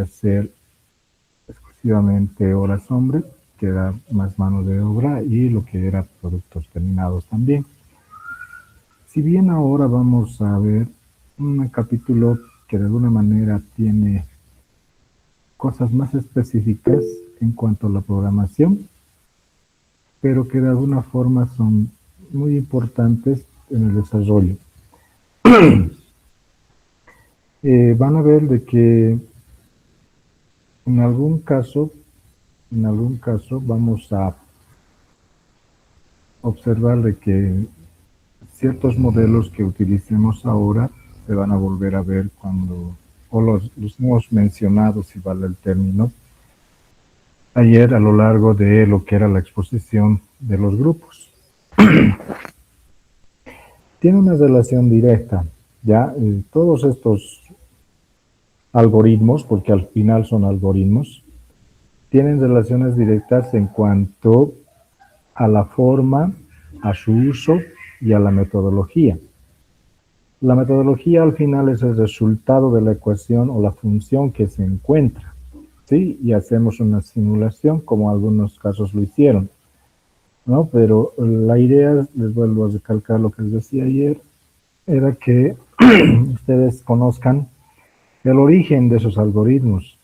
hacer exclusivamente horas hombre, que era más mano de obra, y lo que era productos terminados también. Si bien ahora vamos a ver un capítulo que de alguna manera tiene cosas más específicas en cuanto a la programación, pero que de alguna forma son muy importantes en el desarrollo. Van a ver de que en algún caso vamos a observar de que ciertos modelos que utilicemos ahora se van a volver a ver cuando, o los hemos mencionado, si vale el término, ayer a lo largo de lo que era la exposición de los grupos. Tiene una relación directa, ya todos estos algoritmos, porque al final son algoritmos, tienen relaciones directas en cuanto a la forma, a su uso y a la metodología. La metodología al final es el resultado de la ecuación o la función que se encuentra, ¿sí? Y hacemos una simulación, como algunos casos lo hicieron, ¿no? Pero la idea, les vuelvo a recalcar lo que les decía ayer, era que ustedes conozcan el origen de esos algoritmos,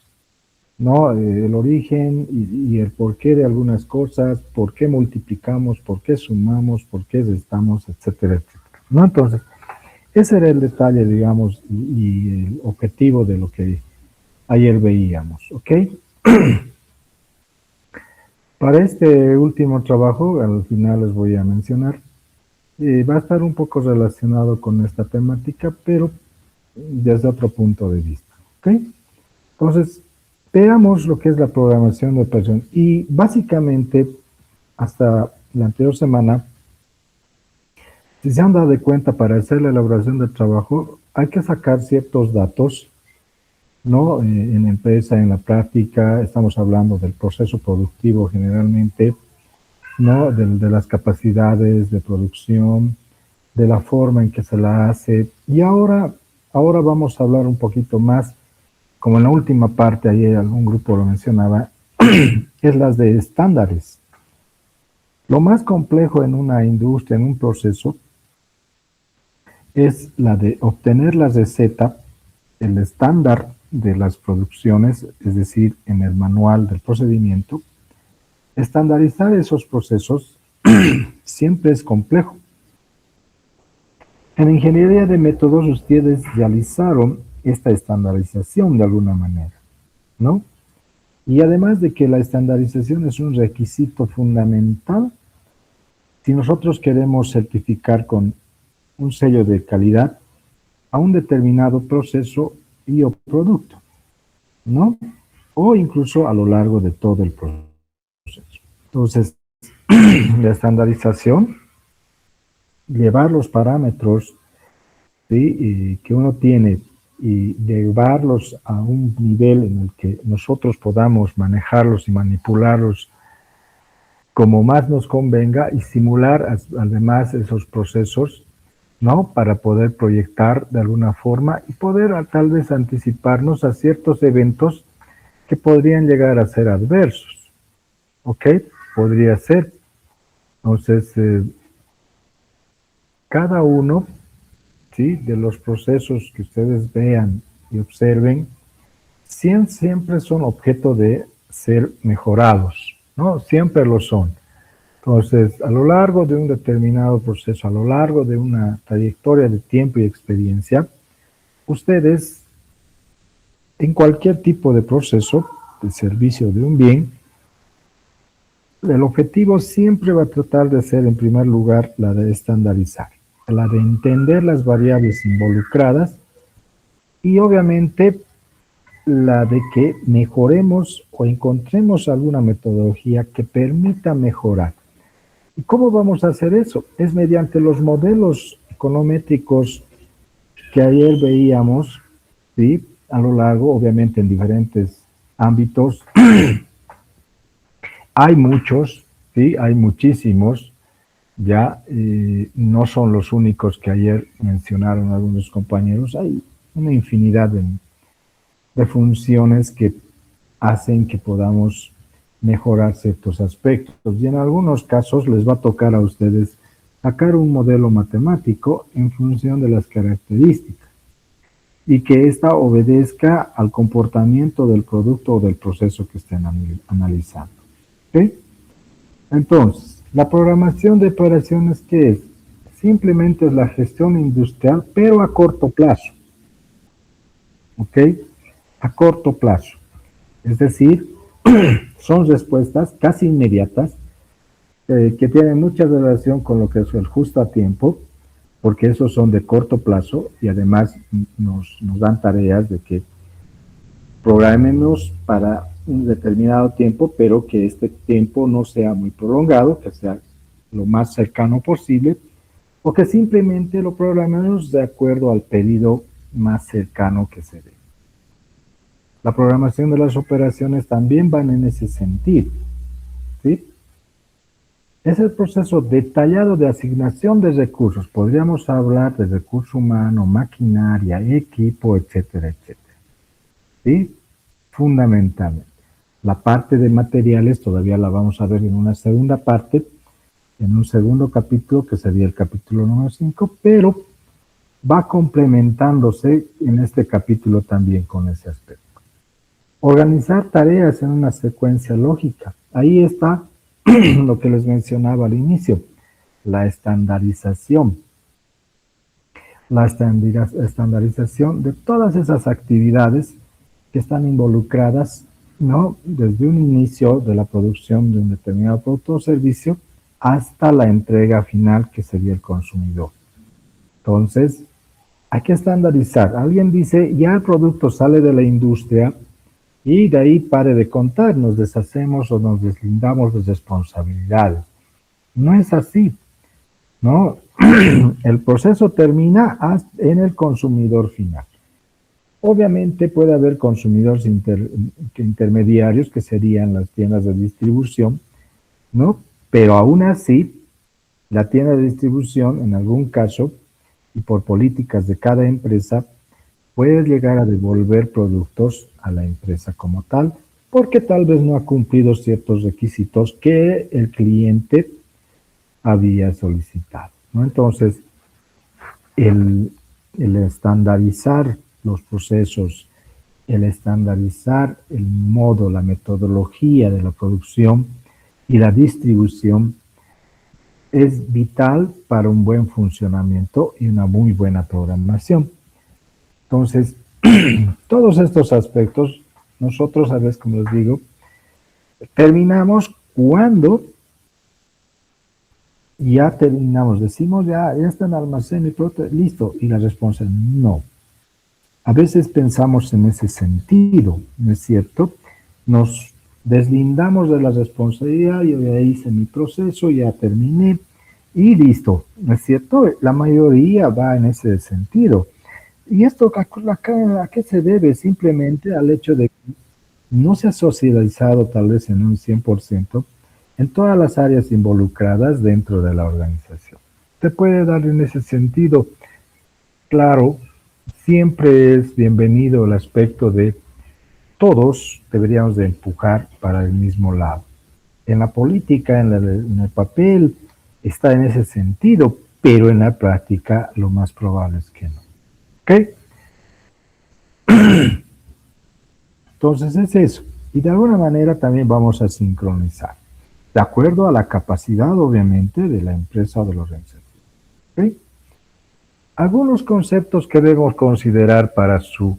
¿no? El origen y el porqué de algunas cosas, por qué multiplicamos, por qué sumamos, por qué restamos, etcétera, etcétera, ¿no? Entonces, ese era el detalle, digamos, y el objetivo de lo que ayer veíamos, ¿ok? Para este último trabajo, al final les voy a mencionar, va a estar un poco relacionado con esta temática, pero desde otro punto de vista, ¿ok? Entonces, veamos lo que es la programación de operación. Y básicamente, hasta la anterior semana, si se han dado de cuenta, para hacer la elaboración del trabajo, hay que sacar ciertos datos, ¿no? En la empresa, en la práctica, estamos hablando del proceso productivo generalmente, ¿no? De las capacidades de producción, de la forma en que se la hace. Y ahora vamos a hablar un poquito más, como en la última parte, ayer algún grupo lo mencionaba, es las de estándares. Lo más complejo en una industria, en un proceso, es la de obtener la receta, el estándar de las producciones, es decir, en el manual del procedimiento. Estandarizar esos procesos siempre es complejo. En ingeniería de métodos ustedes realizaron esta estandarización de alguna manera, ¿no? Y además de que la estandarización es un requisito fundamental, si nosotros queremos certificar con un sello de calidad a un determinado proceso y o producto, ¿no? O incluso a lo largo de todo el proceso. Entonces, la estandarización, llevar los parámetros, ¿sí? Que uno tiene y llevarlos a un nivel en el que nosotros podamos manejarlos y manipularlos como más nos convenga y simular además esos procesos, ¿no? Para poder proyectar de alguna forma y poder tal vez anticiparnos a ciertos eventos que podrían llegar a ser adversos, ¿ok? Podría ser. Entonces, cada uno, ¿sí? De los procesos que ustedes vean y observen, siempre son objeto de ser mejorados, ¿no? Siempre lo son. Entonces, a lo largo de un determinado proceso, a lo largo de una trayectoria de tiempo y experiencia, ustedes, en cualquier tipo de proceso de servicio de un bien, el objetivo siempre va a tratar de ser, en primer lugar, la de estandarizar, la de entender las variables involucradas y, obviamente, la de que mejoremos o encontremos alguna metodología que permita mejorar. ¿Y cómo vamos a hacer eso? Es mediante los modelos econométricos que ayer veíamos, ¿sí? A lo largo, obviamente en diferentes ámbitos. Hay muchos, ¿sí? Hay muchísimos, ya no son los únicos que ayer mencionaron algunos compañeros, hay una infinidad de funciones que hacen que podamos mejorar ciertos aspectos. Y en algunos casos les va a tocar a ustedes sacar un modelo matemático en función de las características y que ésta obedezca al comportamiento del producto o del proceso que estén analizando. ¿Ok? Entonces, la programación de operaciones, ¿qué es? Simplemente es la gestión industrial, pero a corto plazo. ¿Ok? A corto plazo. Es decir, son respuestas casi inmediatas que tienen mucha relación con lo que es el justo a tiempo, porque esos son de corto plazo y además nos dan tareas de que programemos para un determinado tiempo, pero que este tiempo no sea muy prolongado, que sea lo más cercano posible, o que simplemente lo programemos de acuerdo al pedido más cercano que se dé. La programación de las operaciones también van en ese sentido, ¿sí? Es el proceso detallado de asignación de recursos. Podríamos hablar de recurso humano, maquinaria, equipo, etcétera, etcétera. ¿Sí? Fundamentalmente. La parte de materiales todavía la vamos a ver en una segunda parte, en un segundo capítulo, que sería el capítulo número 5, pero va complementándose en este capítulo también con ese aspecto. Organizar tareas en una secuencia lógica. Ahí está lo que les mencionaba al inicio, la estandarización. La estandarización de todas esas actividades que están involucradas, ¿no? Desde un inicio de la producción de un determinado producto o servicio hasta la entrega final, que sería el consumidor. Entonces, hay que estandarizar. Alguien dice, ya el producto sale de la industria y de ahí pare de contar, nos deshacemos o nos deslindamos de responsabilidades. No es así, ¿no? El proceso termina en el consumidor final. Obviamente puede haber consumidores intermediarios, que serían las tiendas de distribución, ¿no? Pero aún así, la tienda de distribución, en algún caso, y por políticas de cada empresa, puede llegar a devolver productos a la empresa como tal, porque tal vez no ha cumplido ciertos requisitos que el cliente había solicitado, ¿no? Entonces, el estandarizar los procesos, el estandarizar el modo, la metodología de la producción y la distribución es vital para un buen funcionamiento y una muy buena programación. Entonces, todos estos aspectos, nosotros a veces, como les digo, terminamos cuando ya terminamos, decimos ya está en almacén y todo, listo, y la respuesta es no. A veces pensamos en ese sentido, ¿no es cierto? Nos deslindamos de la responsabilidad, yo ya hice mi proceso, ya terminé y listo, ¿no es cierto? La mayoría va en ese sentido. ¿Y esto a qué se debe? Simplemente al hecho de que no se ha socializado tal vez en un 100% en todas las áreas involucradas dentro de la organización. Te puede dar en ese sentido, claro, siempre es bienvenido el aspecto de todos deberíamos de empujar para el mismo lado. En la política, en el papel, está en ese sentido, pero en la práctica lo más probable es que no. ¿Ok? Entonces es eso. Y de alguna manera también vamos a sincronizar, de acuerdo a la capacidad, obviamente, de la empresa o de la organización. ¿Okay? Algunos conceptos que debemos considerar para su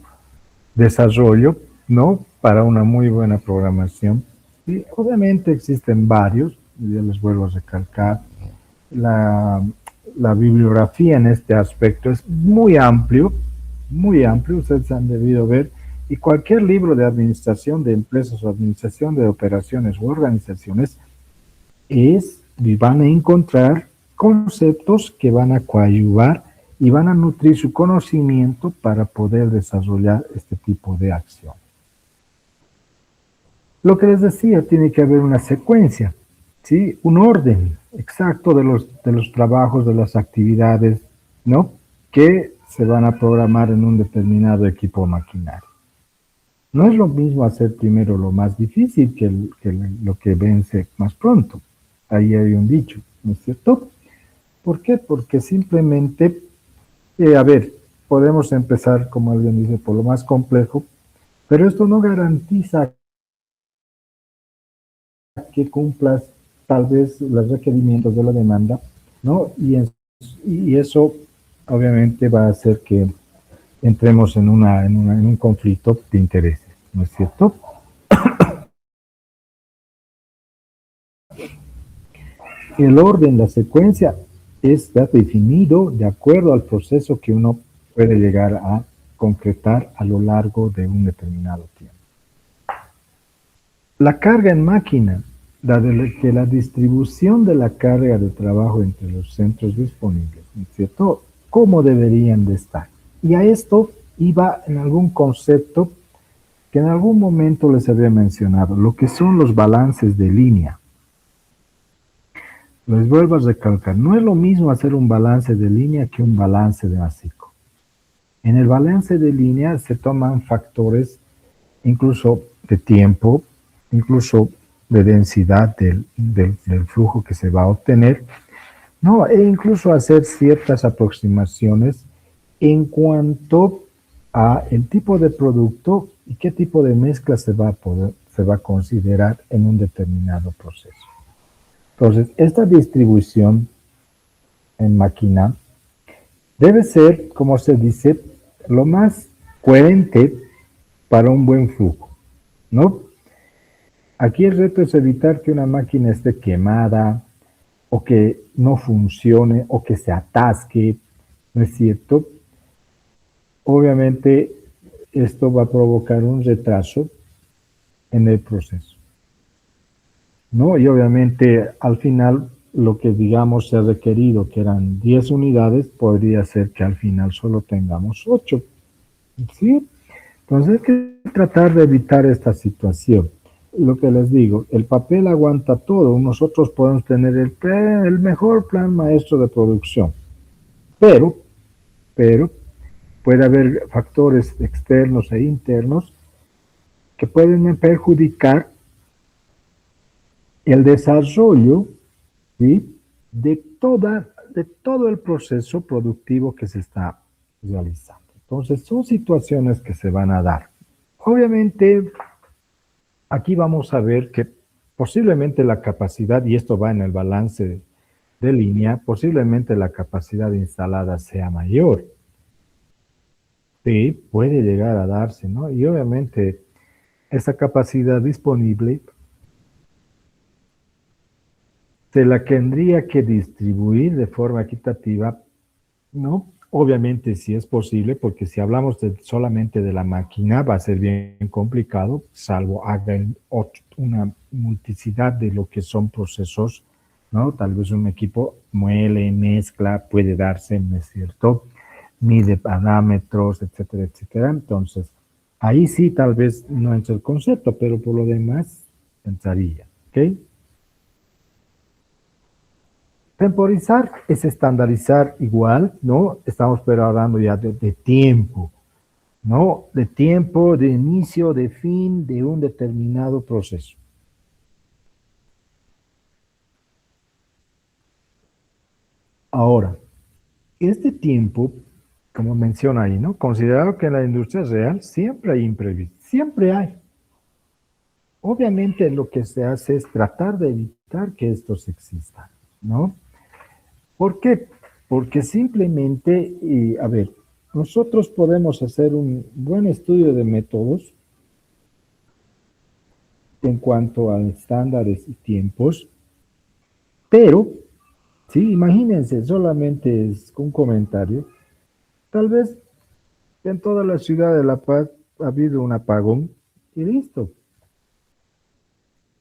desarrollo, ¿no? Para una muy buena programación. Y obviamente existen varios, ya les vuelvo a recalcar. La bibliografía en este aspecto es muy amplio, ustedes han debido ver, y cualquier libro de administración de empresas o administración de operaciones u organizaciones van a encontrar conceptos que van a coadyuvar y van a nutrir su conocimiento para poder desarrollar este tipo de acción. Lo que les decía, tiene que haber una secuencia, ¿sí? Un orden exacto de los trabajos, de las actividades, ¿no? Que se van a programar en un determinado equipo maquinario. No es lo mismo hacer primero lo más difícil que, lo que vence más pronto. Ahí hay un dicho, ¿no es cierto? ¿Por qué? Porque simplemente, a ver, podemos empezar, como alguien dice, por lo más complejo, pero esto no garantiza que cumplas tal vez los requerimientos de la demanda, ¿no? Y eso obviamente va a hacer que entremos en un conflicto de intereses, ¿no es cierto? El orden, la secuencia está definido de acuerdo al proceso que uno puede llegar a concretar a lo largo de un determinado tiempo. La carga en máquina, que la distribución de la carga de trabajo entre los centros disponibles, ¿no es cierto? ¿Cómo deberían de estar? Y a esto iba en algún concepto que en algún momento les había mencionado, lo que son los balances de línea. Les vuelvo a recalcar, no es lo mismo hacer un balance de línea que un balance de básico. En el balance de línea se toman factores incluso de tiempo, incluso de densidad del flujo que se va a obtener, ¿no? E incluso hacer ciertas aproximaciones en cuanto a el tipo de producto y qué tipo de mezcla se va a considerar en un determinado proceso. Entonces, esta distribución en máquina debe ser, como se dice, lo más coherente para un buen flujo, ¿no? Aquí el reto es evitar que una máquina esté quemada o que no funcione o que se atasque, ¿no es cierto? Obviamente esto va a provocar un retraso en el proceso, ¿no? Y obviamente al final lo que digamos se ha requerido, que eran 10 unidades, podría ser que al final solo tengamos 8, ¿sí? Entonces hay que tratar de evitar esta situación. Lo que les digo, el papel aguanta todo. Nosotros podemos tener el mejor plan maestro de producción, pero, pero puede haber factores externos e internos que pueden perjudicar el desarrollo, ¿sí?, de todo el proceso productivo que se está realizando. Entonces, son situaciones que se van a dar. Obviamente, aquí vamos a ver que posiblemente la capacidad, y esto va en el balance de línea, posiblemente la capacidad instalada sea mayor. Sí, puede llegar a darse, ¿no? Y obviamente esa capacidad disponible se la tendría que distribuir de forma equitativa, ¿no? Obviamente si es posible, porque si hablamos solamente de la máquina va a ser bien complicado, salvo haga una multiplicidad de lo que son procesos, ¿no? Tal vez un equipo muele, mezcla, puede darse, ¿no es cierto? Mide parámetros, etcétera, etcétera. Entonces, ahí sí tal vez no entra el concepto, pero por lo demás pensaría, ¿ok? Temporizar es estandarizar igual, ¿no? Estamos pero hablando ya de tiempo, ¿no? De tiempo, de inicio, de fin de un determinado proceso. Ahora, este tiempo, como menciona ahí, ¿no? Considerado que en la industria real siempre hay imprevistos, siempre hay. Obviamente lo que se hace es tratar de evitar que estos existan, ¿no? ¿Por qué? Porque simplemente, a ver, nosotros podemos hacer un buen estudio de métodos en cuanto a estándares y tiempos, pero, sí, imagínense, solamente es un comentario, tal vez en toda la ciudad de La Paz ha habido un apagón y listo.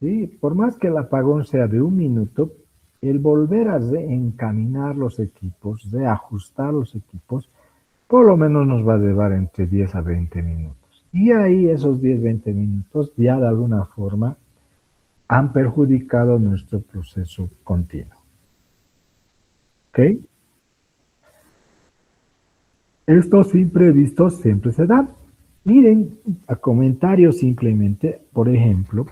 Sí, por más que el apagón sea de un minuto, el volver a reencaminar los equipos, reajustar los equipos, por lo menos nos va a llevar entre 10 a 20 minutos. Y ahí esos 10, 20 minutos ya de alguna forma han perjudicado nuestro proceso continuo. ¿Ok? Estos imprevistos siempre se dan. Miren, a comentarios simplemente, por ejemplo,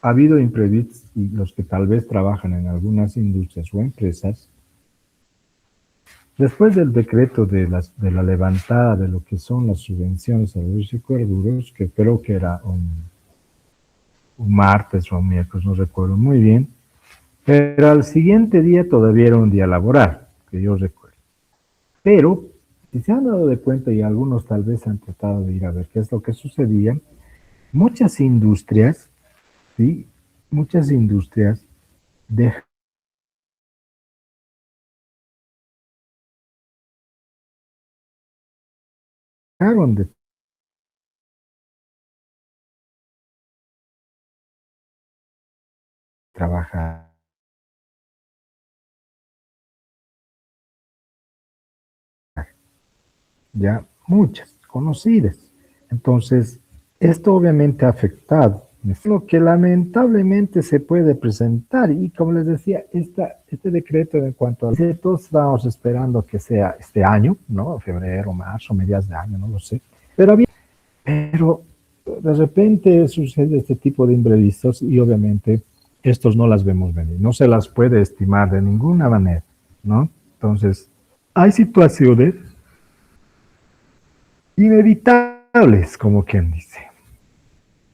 ha habido imprevistos y los que tal vez trabajan en algunas industrias o empresas, después del decreto de la levantada de lo que son las subvenciones a los hidrocarburos, que creo que era un martes o un miércoles, no recuerdo muy bien, pero al siguiente día todavía era un día laboral, que yo recuerdo. Pero, si se han dado de cuenta y algunos tal vez han tratado de ir a ver qué es lo que sucedía, muchas industrias, ¿sí? Muchas industrias dejaron de trabajar, ya muchas conocidas. Entonces, esto obviamente ha afectado. Es lo que lamentablemente se puede presentar y como les decía, este decreto en cuanto a todos estábamos esperando que sea este año, ¿no? Febrero, marzo, mediados de año, no lo sé. Pero de repente sucede este tipo de imprevistos y obviamente estos no las vemos venir, no se las puede estimar de ninguna manera, ¿no? Entonces, hay situaciones inevitables, como quien dice,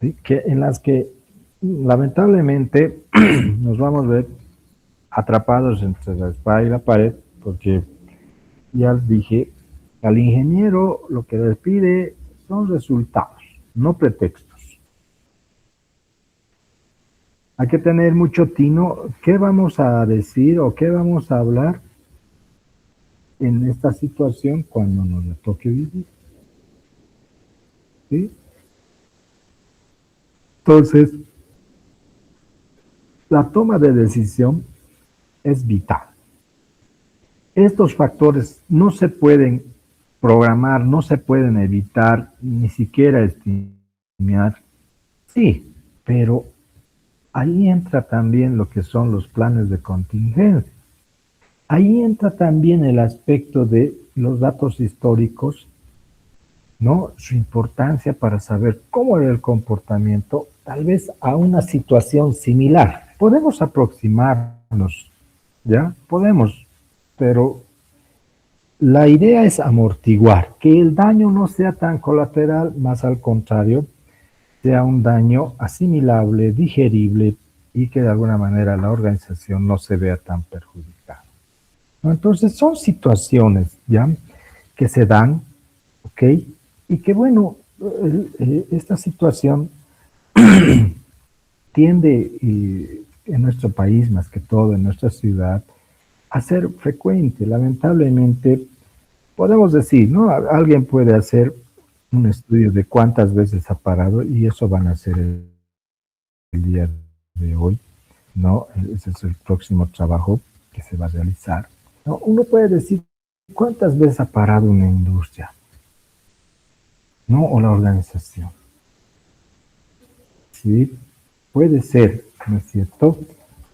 ¿sí? Que en las que lamentablemente nos vamos a ver atrapados entre la espada y la pared, porque ya les dije, al ingeniero lo que les pide son resultados, no pretextos. Hay que tener mucho tino. ¿Qué vamos a decir o qué vamos a hablar en esta situación cuando nos le toque vivir? ¿Sí? Entonces, la toma de decisión es vital. Estos factores no se pueden programar, no se pueden evitar, ni siquiera estimar. Sí, pero ahí entra también lo que son los planes de contingencia. Ahí entra también el aspecto de los datos históricos, ¿no? Su importancia para saber cómo era el comportamiento, tal vez a una situación similar. Podemos aproximarnos, ¿ya? Podemos, pero la idea es amortiguar, que el daño no sea tan colateral, más al contrario, sea un daño asimilable, digerible y que de alguna manera la organización no se vea tan perjudicada. ¿No? Entonces son situaciones, ¿ya? Que se dan, ¿ok? Y que bueno, esta situación tiende en nuestro país, más que todo en nuestra ciudad, a ser frecuente. Lamentablemente, podemos decir, ¿no? Alguien puede hacer un estudio de cuántas veces ha parado y eso van a ser el día de hoy, ¿no? Ese es el próximo trabajo que se va a realizar. ¿No? Uno puede decir cuántas veces ha parado una industria, ¿no? O la organización. Sí, puede ser, ¿no es cierto?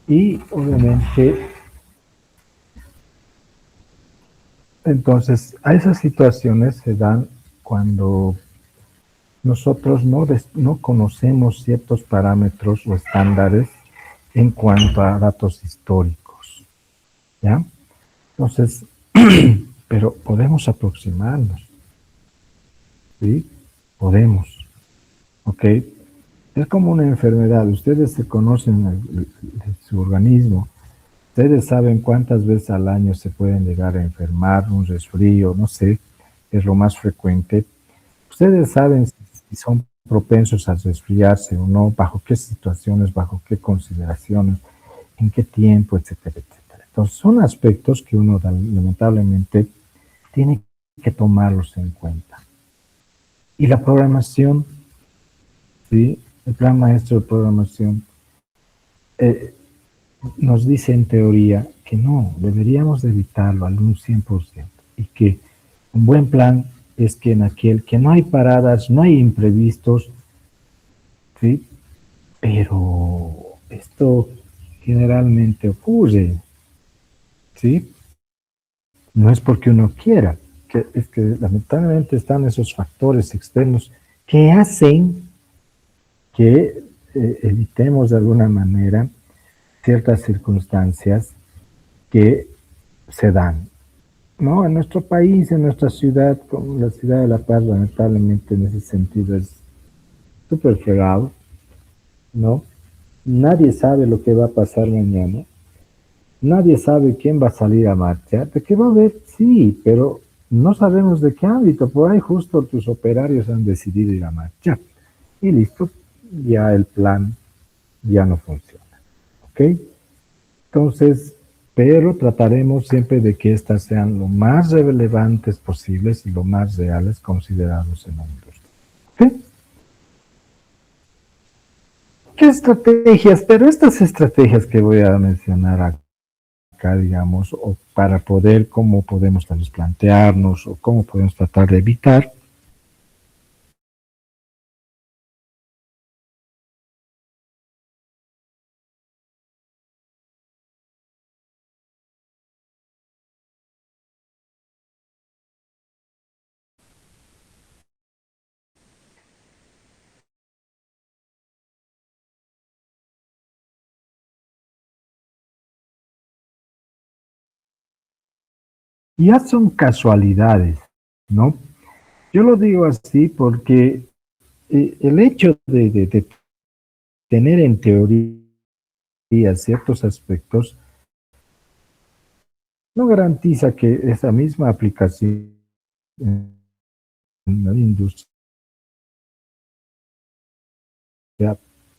Y obviamente, entonces, a esas situaciones se dan cuando nosotros no conocemos ciertos parámetros o estándares en cuanto a datos históricos, ¿ya? Entonces, pero podemos aproximarnos, ¿sí? Podemos, ¿ok? Es como una enfermedad, ustedes se conocen su organismo, ustedes saben cuántas veces al año se pueden llegar a enfermar, un resfrío, no sé, es lo más frecuente. Ustedes saben si son propensos a resfriarse o no, bajo qué situaciones, bajo qué consideraciones, en qué tiempo, etcétera, etcétera. Entonces, son aspectos que uno lamentablemente tiene que tomarlos en cuenta. Y la programación, ¿sí? El plan maestro de programación eh, nos dice en teoría que no, deberíamos de evitarlo al un 100% y que un buen plan es que en aquel que no hay paradas, no hay imprevistos, ¿sí? Pero esto generalmente ocurre, ¿sí? No es porque uno quiera, es que lamentablemente están esos factores externos que hacen que evitemos de alguna manera ciertas circunstancias que se dan, ¿no? En nuestro país, en nuestra ciudad, como la ciudad de La Paz, lamentablemente en ese sentido es súper fregado, ¿no? Nadie sabe lo que va a pasar mañana, nadie sabe quién va a salir a marcha, de qué va a haber, sí, pero no sabemos de qué ámbito, por ahí justo tus operarios han decidido ir a marchar y listo, ya el plan ya no funciona, ¿ok? Entonces, pero trataremos siempre de que estas sean lo más relevantes posibles y lo más reales considerados en la industria. ¿Ok? ¿Qué estrategias? Pero estas estrategias que voy a mencionar acá, digamos, o para poder, cómo podemos tal vez plantearnos o cómo podemos tratar de evitar, ya son casualidades, ¿no? Yo lo digo así porque el hecho de tener en teoría ciertos aspectos no garantiza que esa misma aplicación en la industria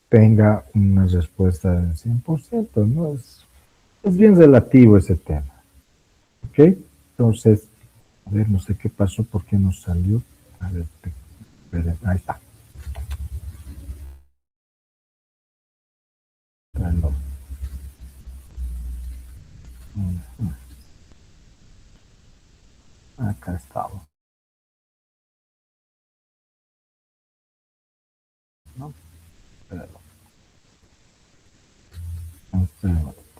tenga una respuesta del 100%, ¿no? Es bien relativo ese tema, ¿ok? Entonces, a ver, no sé qué pasó, por qué nos salió. A ver, ahí está. No. Acá estaba, ¿no? Espéralo.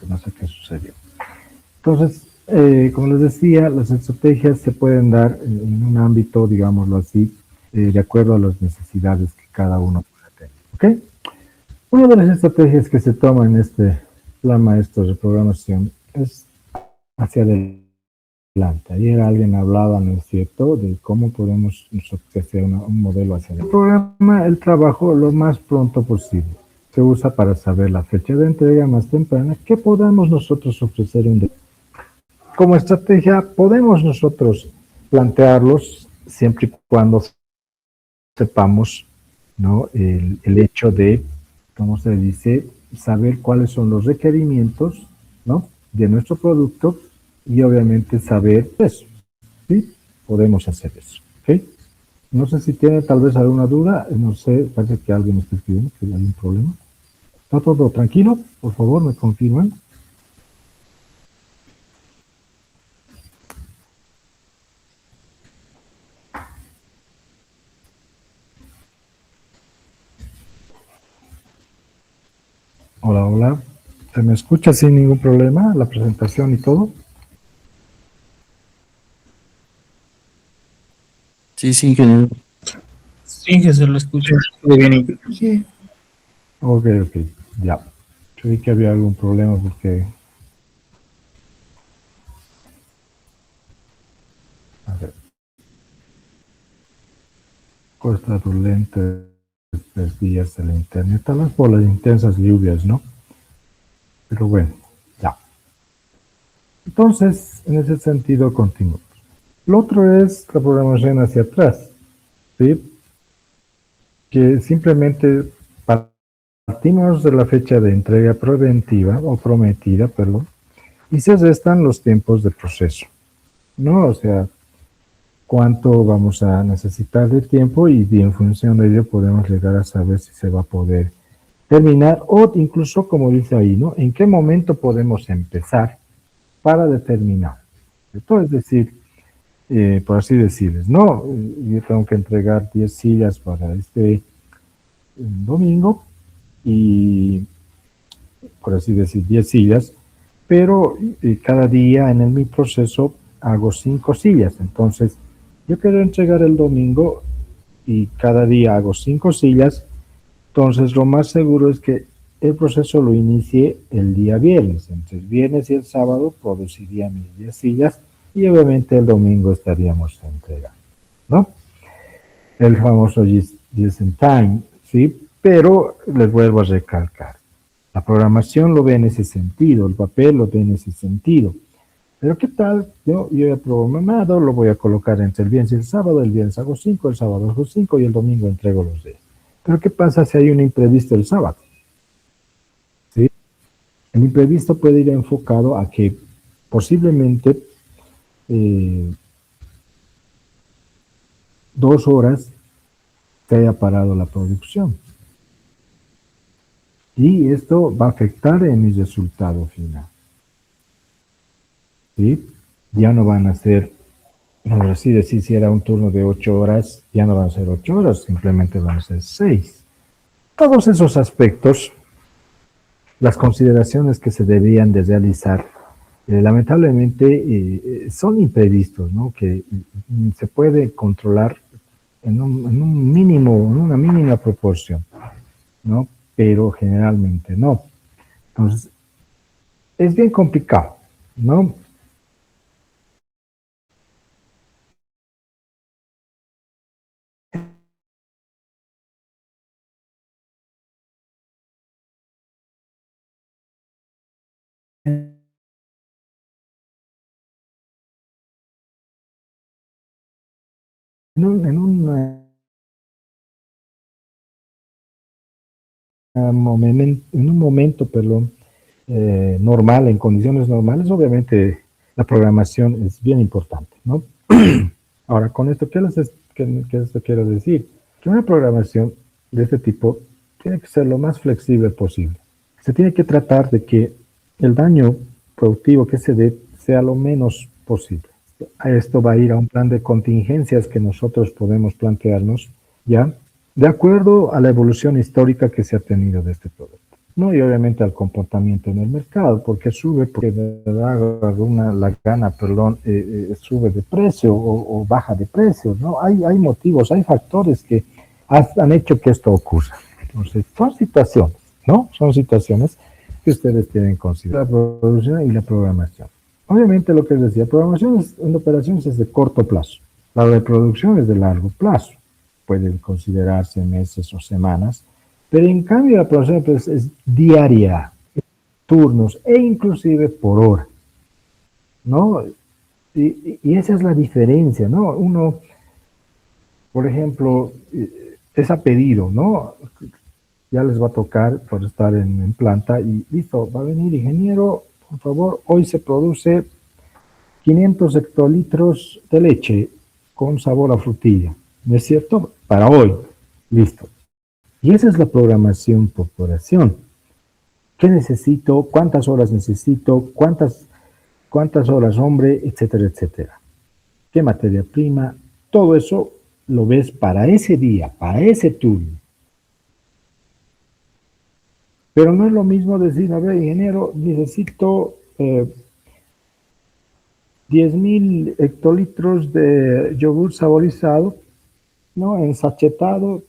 No sé qué sucedió. Entonces, como les decía, las estrategias se pueden dar en un ámbito, digámoslo así, de acuerdo a las necesidades que cada uno pueda tener. ¿Ok? Una de las estrategias que se toma en este plan maestro de programación es hacia adelante. Ayer alguien hablaba, ¿no es cierto?, de cómo podemos hacer un modelo hacia adelante. El programa, el trabajo, lo más pronto posible. Se usa para saber la fecha de entrega más temprana que podamos nosotros ofrecer un como estrategia podemos nosotros plantearlos siempre y cuando sepamos, ¿no?, el hecho de, ¿cómo se dice?, saber cuáles son los requerimientos, ¿no?, de nuestro producto y obviamente saber eso, ¿sí? Podemos hacer eso, ¿ok? No sé si tiene tal vez alguna duda, no sé, parece que alguien me está escribiendo que hay un problema. ¿Está todo tranquilo? Por favor, me confirman. Hola, hola. ¿Se me escucha sin ningún problema la presentación y todo? Sí, sí, que se lo escucho muy bien. Sí. Ok, ok, ya. Creí que había algún problema porque... A ver. Cuesta tu lente estos días de la internet, tal vez por las intensas lluvias, ¿no? Pero bueno, ya. Entonces, en ese sentido, continúo. Lo otro es la programación hacia atrás, ¿sí? Que simplemente partimos de la fecha de entrega preventiva o prometida, perdón, y se restan los tiempos de proceso, ¿no? O sea, cuánto vamos a necesitar de tiempo y en función de ello podemos llegar a saber si se va a poder terminar o incluso, como dice ahí, ¿no? ¿En qué momento podemos empezar para determinar? Esto es decir, por así decirles, no, yo tengo que entregar 10 sillas para este domingo y, por así decir, 10 sillas, pero cada día en mi proceso hago 5 sillas. Entonces, Yo quiero entregar el domingo y cada día hago 5 sillas, entonces lo más seguro es que el proceso lo inicie el día viernes. Entre el viernes y el sábado produciría mis 10 sillas y obviamente el domingo estaríamos entregando, ¿no? El famoso just in time, ¿sí? Pero les vuelvo a recalcar, la programación lo ve en ese sentido, el papel lo ve en ese sentido. Pero ¿qué tal? Yo he programado, lo voy a colocar entre el viernes y el viernes hago 5, el sábado hago 5 y el domingo entrego los 10. Pero ¿qué pasa si hay un imprevisto el sábado? ¿Sí? El imprevisto puede ir enfocado a que posiblemente 2 horas se haya parado la producción. Y esto va a afectar en mi resultado final. ¿Sí? Ya no van a ser, vamos a decir, si era un turno de 8 horas, ya no van a ser 8 horas, simplemente van a ser 6. Todos esos aspectos, las consideraciones que se debían de realizar, lamentablemente son imprevistos, ¿no? Que se puede controlar en un mínimo, en una mínima proporción, ¿no? Pero generalmente no. Entonces, es bien complicado, ¿no? En un momento, perdón, normal, en condiciones normales, obviamente la programación es bien importante, ¿no? Ahora, con esto, ¿qué esto quiero decir? Que una programación de este tipo tiene que ser lo más flexible posible. Se tiene que tratar de que el daño productivo que se dé sea lo menos posible. Esto va a ir a un plan de contingencias que nosotros podemos plantearnos, ¿ya? De acuerdo a la evolución histórica que se ha tenido de este producto. ¿No? Y obviamente al comportamiento en el mercado, porque sube, porque la gana, perdón, sube de precio o baja de precio, ¿no? Hay motivos, hay factores que han hecho que esto ocurra. Entonces, son situaciones, ¿no? Son situaciones que ustedes tienen que considerar, la producción y la programación. Obviamente lo que les decía, programación en operaciones es de corto plazo, la de producción es de largo plazo, pueden considerarse meses o semanas, pero en cambio la programación pues, es diaria, turnos e inclusive por hora, ¿no? Y esa es la diferencia, ¿no? Uno, por ejemplo, es a pedido, ¿no? Ya les va a tocar por estar en planta y listo, va a venir ingeniero, por favor, hoy se produce 500 hectolitros de leche con sabor a frutilla, ¿no es cierto? Para hoy, listo. Y esa es la programación por operación. ¿Qué necesito? ¿Cuántas horas necesito? ¿Cuántas horas hombre? Etcétera, etcétera. ¿Qué materia prima? Todo eso lo ves para ese día, para ese turno. Pero no es lo mismo decir, a ver, ingeniero, necesito 10.000 hectolitros de yogur saborizado, ¿no? Ensachetado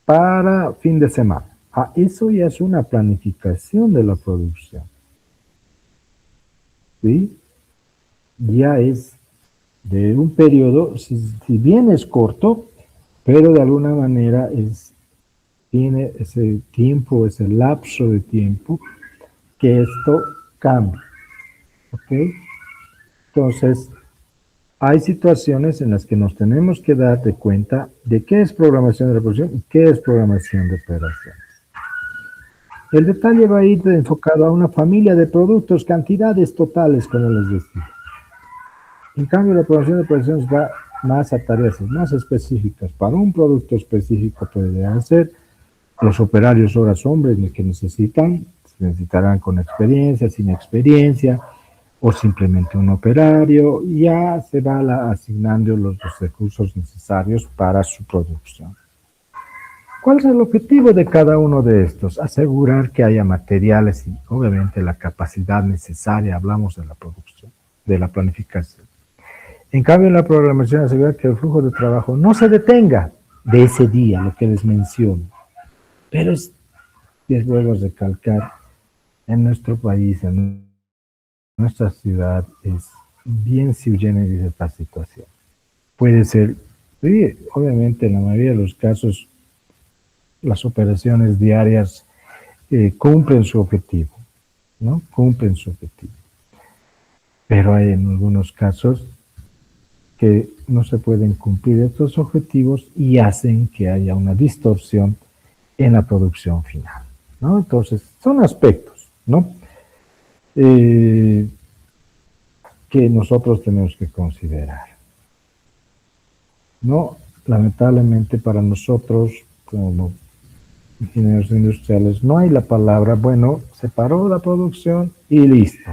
para fin de semana. Ah, eso ya es una planificación de la producción. ¿Sí? Ya es de un periodo, si bien es corto, pero de alguna manera tiene ese tiempo, ese lapso de tiempo que esto cambia. ¿Ok? Entonces, hay situaciones en las que nos tenemos que dar de cuenta de qué es programación de reproducción y qué es programación de operaciones. El detalle va a ir enfocado a una familia de productos, cantidades totales, como les decía. En cambio, la programación de operaciones va más a tareas más específicas. Para un producto específico puede ser los operarios horas hombres que necesitarán con experiencia, sin experiencia, o simplemente un operario, ya se va asignando los recursos necesarios para su producción. ¿Cuál es el objetivo de cada uno de estos? Asegurar que haya materiales y obviamente la capacidad necesaria, hablamos de la producción, de la planificación. En cambio, en la programación asegura que el flujo de trabajo no se detenga de ese día, lo que les menciono. Pero les vuelvo a recalcar, en nuestro país, en nuestra ciudad, es bien sui generis esta situación. Puede ser, sí, obviamente en la mayoría de los casos, las operaciones diarias cumplen su objetivo, ¿no? Cumplen su objetivo. Pero hay en algunos casos que no se pueden cumplir estos objetivos y hacen que haya una distorsión en la producción final, ¿no? Entonces, son aspectos, ¿no? Que nosotros tenemos que considerar, ¿no? Lamentablemente para nosotros, como ingenieros industriales, no hay la palabra, bueno, se paró la producción y listo.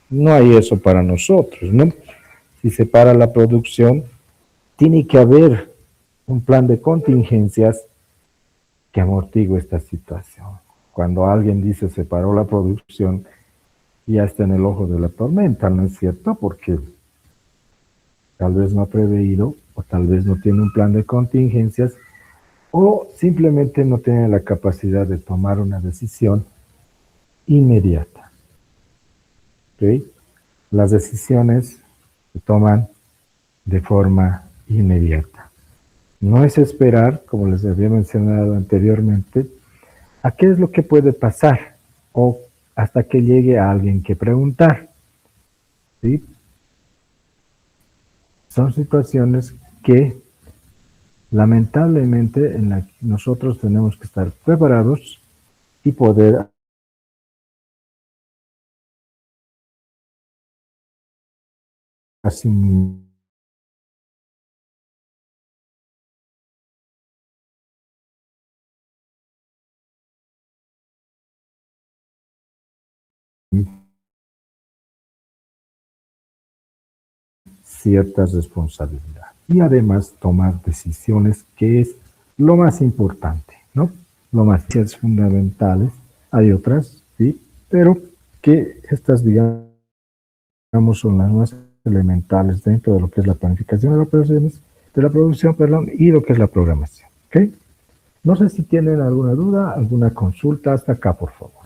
No hay eso para nosotros, ¿no? Si se para la producción, tiene que haber un plan de contingencias que amortigue esta situación. Cuando alguien dice se paró la producción, ya está en el ojo de la tormenta, ¿no es cierto? Porque tal vez no ha preveído o tal vez no tiene un plan de contingencias o simplemente no tiene la capacidad de tomar una decisión inmediata. ¿Okay? Las decisiones se toman de forma inmediata. No es esperar, como les había mencionado anteriormente, a qué es lo que puede pasar o hasta que llegue a alguien que preguntar. ¿Sí? Son situaciones que lamentablemente en las que nosotros tenemos que estar preparados y poder asumir ciertas responsabilidades y además tomar decisiones, que es lo más importante, ¿no? Lo más fundamentales, hay otras, sí, pero que estas, digamos, son las más elementales dentro de lo que es la planificación de las operaciones, de la producción, perdón, y lo que es la programación, ¿ok? No sé si tienen alguna duda, alguna consulta hasta acá, por favor.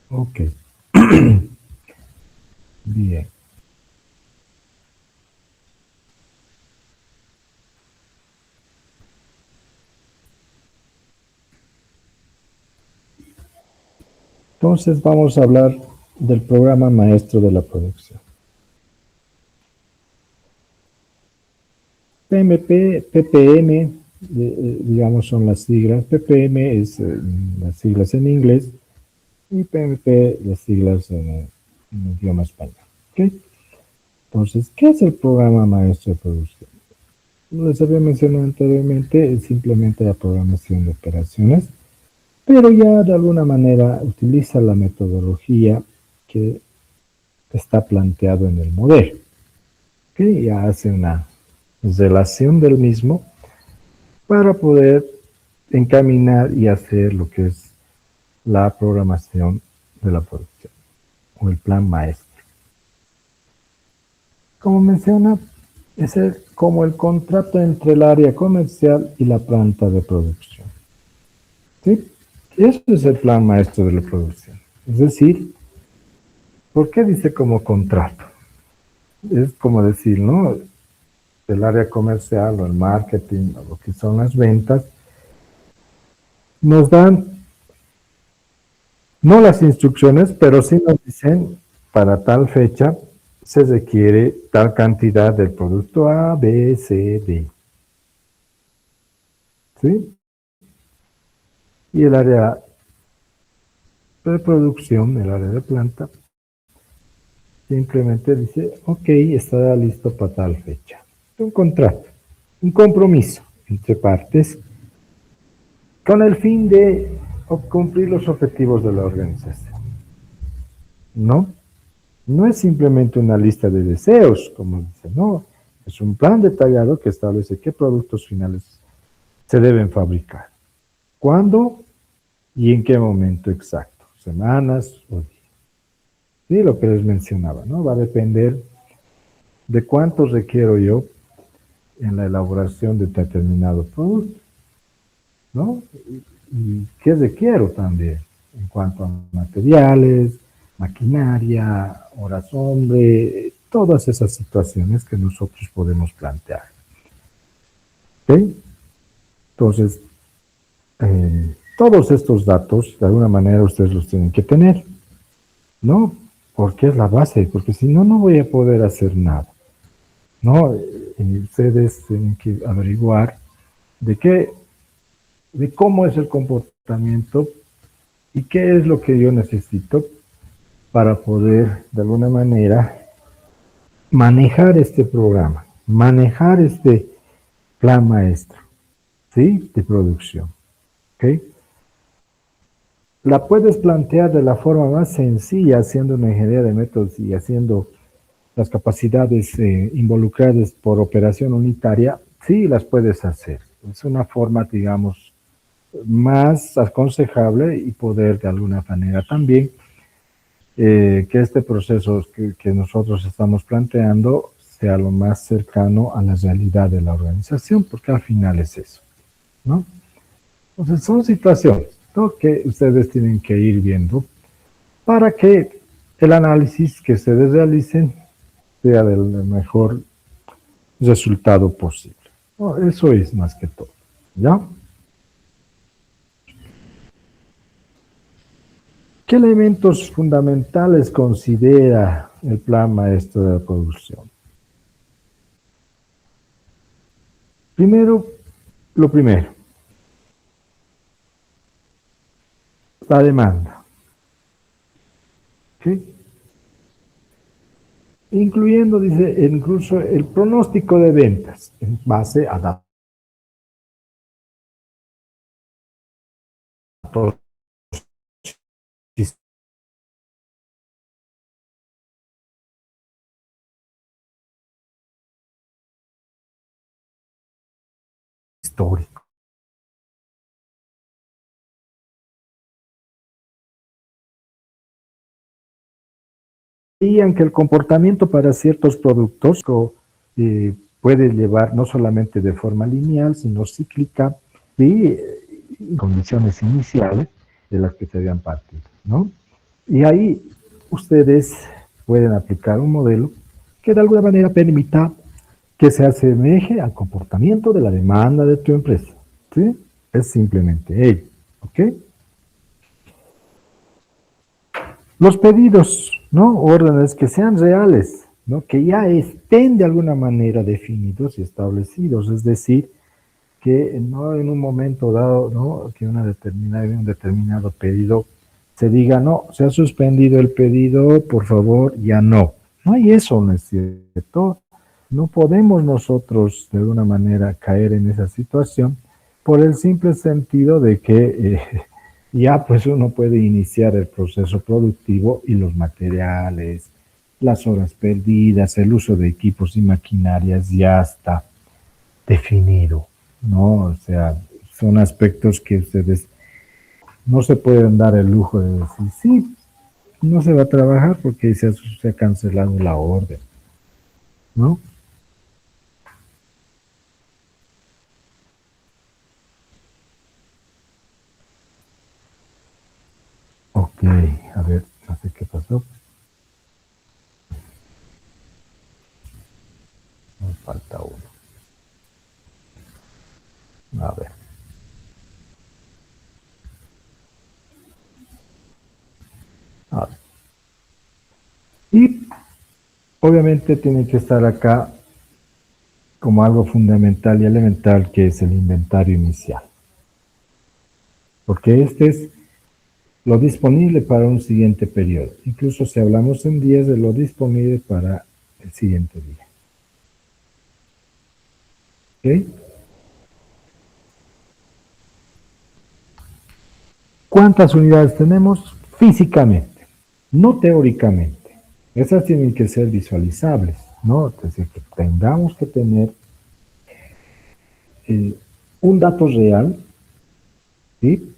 Ok. Bien. Entonces vamos a hablar del programa maestro de la producción. PMP, PPM, digamos, son las siglas. PPM es las siglas en inglés y PMP las siglas en idioma español. ¿Okay? Entonces, ¿qué es el programa maestro de producción? Les había mencionado anteriormente, es simplemente la programación de operaciones, pero ya de alguna manera utiliza la metodología que está planteado en el modelo. ¿Okay? Ya hace una relación del mismo para poder encaminar y hacer lo que es la programación de la producción o el plan maestro. Como menciona, es como el contrato entre el área comercial y la planta de producción. ¿Sí? Eso es el plan maestro de la producción. Es decir, ¿por qué dice como contrato? Es como decir, ¿no? El área comercial o el marketing o lo que son las ventas, nos dan no las instrucciones, pero sí nos dicen para tal fecha se requiere tal cantidad del producto A, B, C, D. ¿Sí? Y el área de producción, el área de planta, simplemente dice, ok, estará listo para tal fecha. Un contrato, un compromiso entre partes con el fin de cumplir los objetivos de la organización. ¿No? No es simplemente una lista de deseos, como dice, no, Es un plan detallado que establece qué productos finales se deben fabricar, cuándo y en qué momento exacto, semanas o días. Sí, lo que les mencionaba, ¿no? Va a depender de cuánto requiero yo en la elaboración de determinado producto, ¿no? Y qué requiero también en cuanto a materiales, maquinaria, horas hombre, todas esas situaciones que nosotros podemos plantear. ¿Ok? Entonces, todos estos datos, de alguna manera, ustedes los tienen que tener, ¿no? Porque es la base, porque si no, no voy a poder hacer nada, ¿no? Ustedes tienen que averiguar de cómo es el comportamiento y qué es lo que yo necesito para poder, de alguna manera, manejar este programa, manejar este plan maestro, ¿sí? De producción, ¿ok? La puedes plantear de la forma más sencilla, haciendo una ingeniería de métodos y haciendo las capacidades involucradas por operación unitaria, sí las puedes hacer. Es una forma, digamos, más aconsejable y poder de alguna manera también que este proceso que nosotros estamos planteando sea lo más cercano a la realidad de la organización, porque al final es eso, ¿no? Entonces son situaciones, ¿no?, que ustedes tienen que ir viendo para que el análisis que ustedes realicen sea del mejor resultado posible. No, eso es más que todo, ¿ya? ¿Qué elementos fundamentales considera el plan maestro de la producción? Primero, lo primero, la demanda, ¿sí? Incluyendo, dice, incluso el pronóstico de ventas en base a datos históricos. Y aunque el comportamiento para ciertos productos puede llevar no solamente de forma lineal, sino cíclica, y condiciones iniciales de las que se habían partido, ¿no? Y ahí ustedes pueden aplicar un modelo que de alguna manera permita que se asemeje al comportamiento de la demanda de tu empresa, ¿sí? Es simplemente ello, ¿ok? Los pedidos, ¿no? Órdenes que sean reales, ¿no? Que ya estén de alguna manera definidos y establecidos, es decir, que no en un momento dado, ¿no?, que un determinado pedido se diga, no, se ha suspendido el pedido, por favor, ya no. No hay eso, ¿no es cierto? No podemos nosotros de alguna manera caer en esa situación por el simple sentido de que ya pues uno puede iniciar el proceso productivo y los materiales, las horas perdidas, el uso de equipos y maquinarias ya está definido, ¿no? O sea, son aspectos que ustedes no se pueden dar el lujo de decir, sí, no se va a trabajar porque se ha cancelado la orden, ¿no? Ok, a ver, no sé qué pasó. Nos falta uno. A ver. A ver. Y obviamente tiene que estar acá como algo fundamental y elemental, que es el inventario inicial. Porque este es lo disponible para un siguiente periodo. Incluso si hablamos en días, de lo disponible para el siguiente día. ¿Ok? ¿Cuántas unidades tenemos físicamente? No teóricamente. Esas tienen que ser visualizables. ¿no? Es decir, que tengamos que tener un dato real, ¿sí?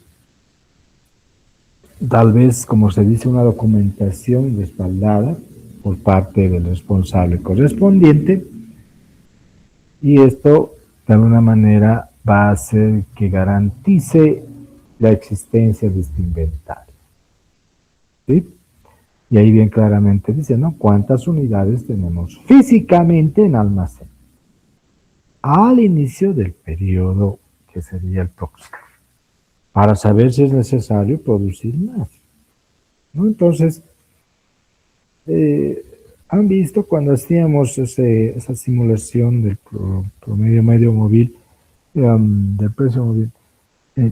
Tal vez, como se dice, una documentación respaldada por parte del responsable correspondiente, y esto de alguna manera va a hacer que garantice la existencia de este inventario, ¿sí? Y ahí bien claramente dice, ¿no? ¿Cuántas unidades tenemos físicamente en almacén? Al inicio del periodo que sería el próximo, para saber si es necesario producir más, ¿no? Entonces, han visto cuando hacíamos esa simulación del promedio medio móvil, del precio móvil, eh,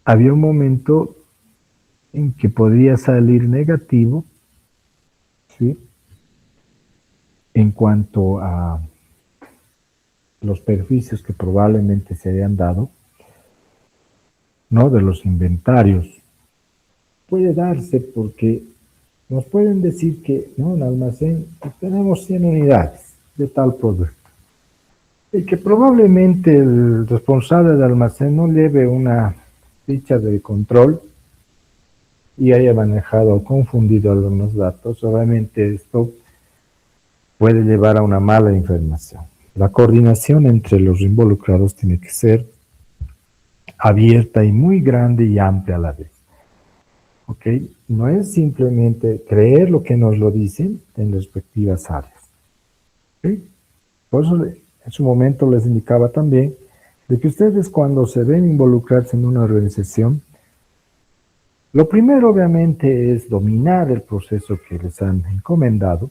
había un momento en que podría salir negativo, ¿sí? En cuanto a los perjuicios que probablemente se hayan dado, ¿no? De los inventarios. Puede darse porque nos pueden decir que, ¿no? En almacén tenemos 100 unidades de tal producto, y que probablemente el responsable del almacén no lleve una ficha de control y haya manejado o confundido algunos datos. Obviamente esto puede llevar a una mala información. La coordinación entre los involucrados tiene que ser abierta y muy grande y amplia a la vez. ¿Ok? No es simplemente creer lo que nos lo dicen en respectivas áreas. ¿Ok? Por eso en su momento les indicaba también de que ustedes, cuando se ven involucrarse en una organización, lo primero obviamente es dominar el proceso que les han encomendado,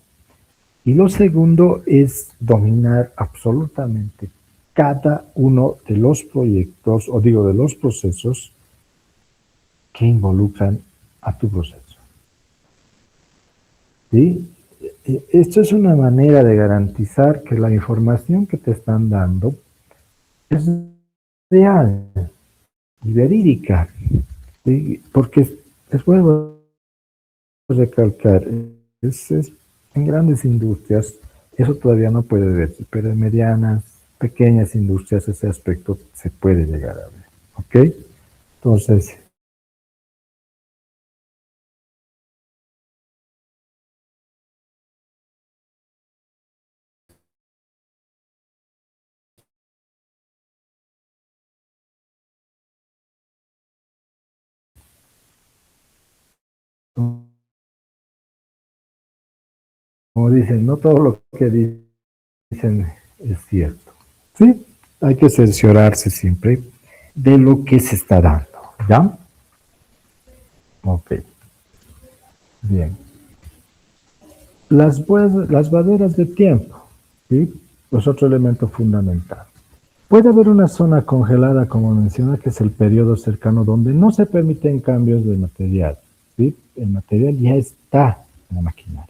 y lo segundo es dominar absolutamente cada uno de los proyectos, o digo, de los procesos que involucran a tu proceso. ¿Sí? Esto es una manera de garantizar que la información que te están dando es real y verídica, ¿sí? Porque les vuelvo a recalcar, en grandes industrias eso todavía no puede verse, pero en medianas, pequeñas industrias ese aspecto se puede llegar a ver. ¿Ok? Entonces, como dicen, no todo lo que dicen es cierto. ¿Sí? Hay que cerciorarse siempre de lo que se está dando. ¿Ya? Ok. Bien. Las barreras de tiempo, ¿sí? Es otro elemento fundamental. Puede haber una zona congelada, como menciona, que es el periodo cercano donde no se permiten cambios de material, ¿sí? El material ya está en la maquinaria.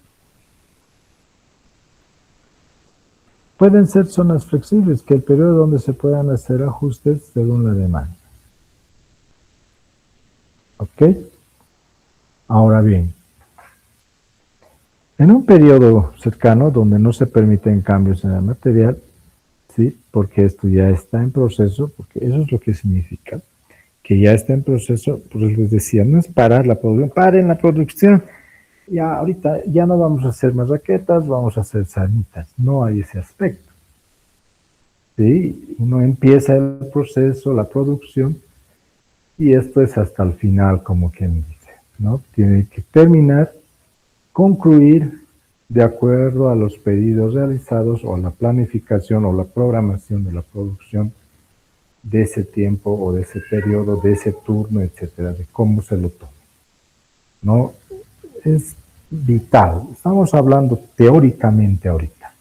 Pueden ser zonas flexibles, que el periodo donde se puedan hacer ajustes según la demanda. ¿Ok? Ahora bien, en un periodo cercano donde no se permiten cambios en el material, ¿sí? Porque esto ya está en proceso, porque eso es lo que significa, que ya está en proceso. Pues les decía, no es parar la producción, paren la producción, ya ahorita ya no vamos a hacer más raquetas, vamos a hacer sanitas, no hay ese aspecto, ¿sí? Uno empieza el proceso, la producción, y esto es hasta el final, como quien dice, ¿no? Tiene que terminar, concluir de acuerdo a los pedidos realizados, o a la planificación o la programación de la producción de ese tiempo o de ese periodo, de ese turno, etcétera, de cómo se lo tome. No es vital. Estamos hablando teóricamente ahorita.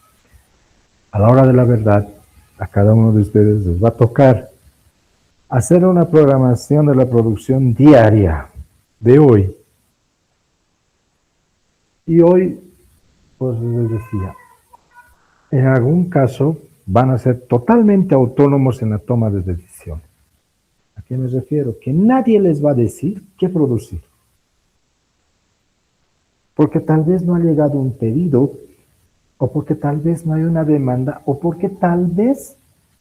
A la hora de la verdad, a cada uno de ustedes les va a tocar hacer una programación de la producción diaria de hoy. Y hoy, pues les decía, en algún caso van a ser totalmente autónomos en la toma de decisiones. ¿A qué me refiero? Que nadie les va a decir qué producir. Porque tal vez no ha llegado un pedido o porque tal vez no hay una demanda, o porque tal vez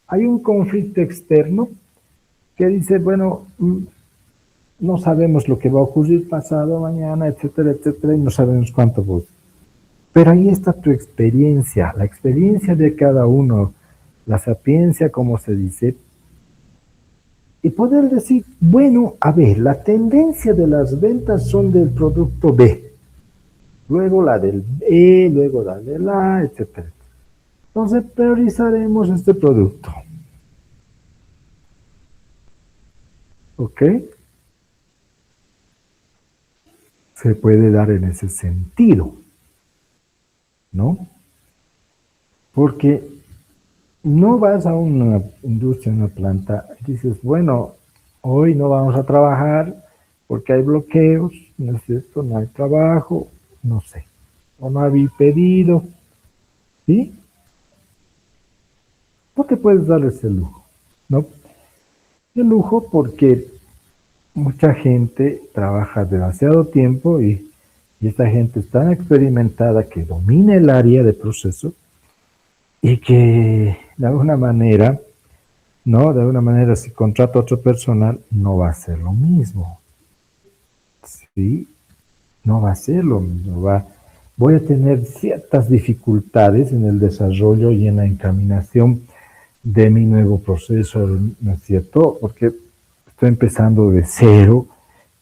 hay un conflicto externo que dice, bueno, no sabemos lo que va a ocurrir pasado, mañana, etcétera, etcétera, y no sabemos cuánto va. Pero ahí está tu experiencia, la experiencia de cada uno, la sapiencia, como se dice, y poder decir, bueno, a ver, la tendencia de las ventas son del producto B, luego la del E, luego la del A, etcétera. Entonces priorizaremos este producto. ¿Ok? Se puede dar en ese sentido, ¿no? Porque no vas a una industria, una planta, y dices, bueno, hoy no vamos a trabajar porque hay bloqueos, no es cierto, no hay trabajo, no sé, o no había pedido, ¿sí? No te puedes dar ese lujo, ¿no? El lujo porque mucha gente trabaja demasiado tiempo y esta gente es tan experimentada que domina el área de proceso y que de alguna manera, ¿no? De alguna manera, si contrato a otro personal, no va a ser lo mismo, ¿sí? No va a ser lo mismo, voy a tener ciertas dificultades en el desarrollo y en la encaminación de mi nuevo proceso, ¿no es cierto? Porque estoy empezando de cero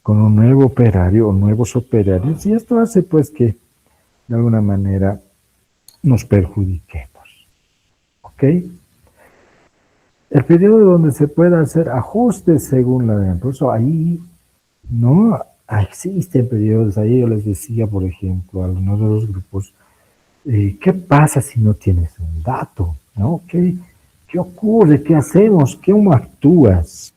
con un nuevo operario o nuevos operarios y esto hace pues que de alguna manera nos perjudiquemos, ¿ok? El periodo donde se pueda hacer ajustes según la demanda, por eso ahí no existen periodos, ahí yo les decía, por ejemplo, a algunos de los grupos, ¿qué pasa si no tienes un dato? ¿No? ¿Qué ocurre? ¿Qué hacemos? ¿Cómo actúas?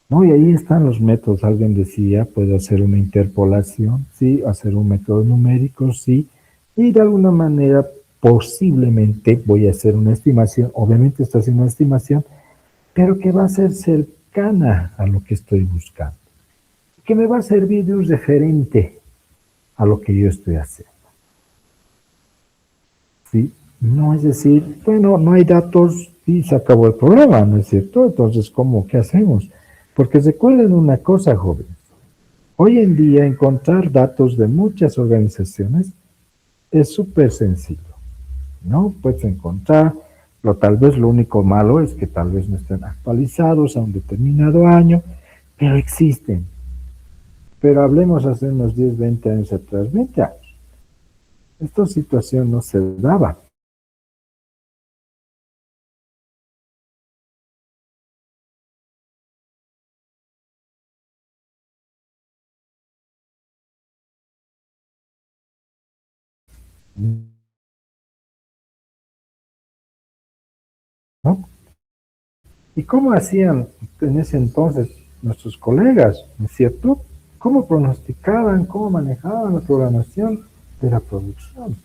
¿No? Y ahí están los métodos. Alguien decía, puedo hacer una interpolación, sí, hacer un método numérico, sí, y de alguna manera posiblemente voy a hacer una estimación, obviamente estoy haciendo una estimación, pero que va a ser cercana a lo que estoy buscando, que me va a servir de un referente a lo que yo estoy haciendo. ¿Sí? No es decir, bueno, no hay datos y se acabó el problema, ¿no es cierto? Entonces, ¿cómo? ¿Qué hacemos? Porque recuerden una cosa, joven. Hoy en día encontrar datos de muchas organizaciones es súper sencillo, ¿no? Puedes encontrar, pero tal vez lo único malo es que tal vez no estén actualizados a un determinado año, pero existen. Pero hablemos hace unos 10, 20 años atrás, 20 años. Esta situación no se daba. ¿No? ¿Y cómo hacían en ese entonces nuestros colegas, ¿no es cierto? ¿Cómo pronosticaban, cómo manejaban la programación de la producción?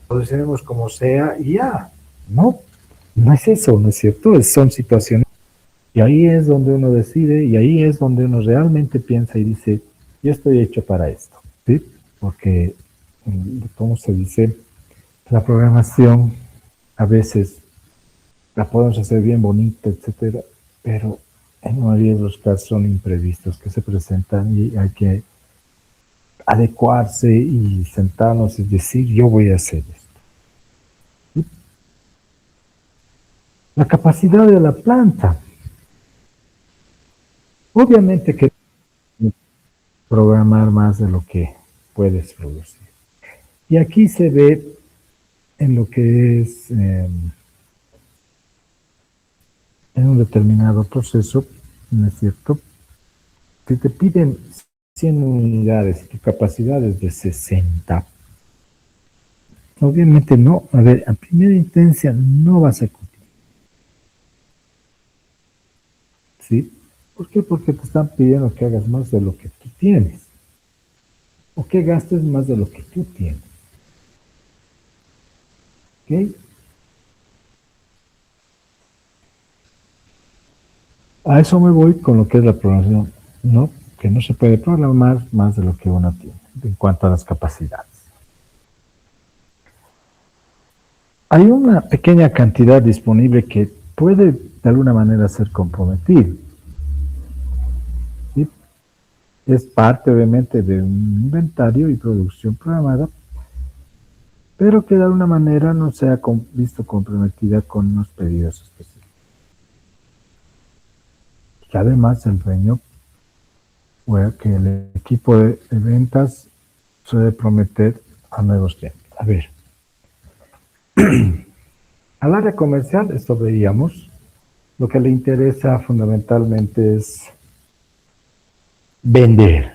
Produciremos como sea y ya, ¿no? No es eso, ¿no es cierto? Son situaciones. Y ahí es donde uno decide y ahí es donde uno realmente piensa y dice, yo estoy hecho para esto, ¿sí? Porque, ¿cómo se dice? La programación a veces la podemos hacer bien bonita, etcétera, pero en la mayoría de los casos son imprevistos que se presentan y hay que adecuarse y sentarnos y decir, yo voy a hacer esto. La capacidad de la planta. Obviamente que programar más de lo que puedes producir. Y aquí se ve en lo que es en un determinado proceso, ¿no es cierto? Si te piden 100 unidades y tu capacidad es de 60, obviamente no, a ver, a primera instancia no vas a cumplir, ¿sí? ¿Por qué? Porque te están pidiendo que hagas más de lo que tú tienes, o que gastes más de lo que tú tienes, ¿ok? A eso me voy con lo que es la programación, ¿no? Que no se puede programar más de lo que uno tiene en cuanto a las capacidades. hay una pequeña cantidad disponible que puede de alguna manera ser comprometida. ¿Sí? Es parte obviamente de un inventario y producción programada, pero que de alguna manera no se ha visto comprometida con unos pedidos específicos. Y además el dueño, o que el equipo de ventas suele prometer a nuevos clientes. A ver, al área comercial, esto veíamos, lo que le interesa fundamentalmente es vender,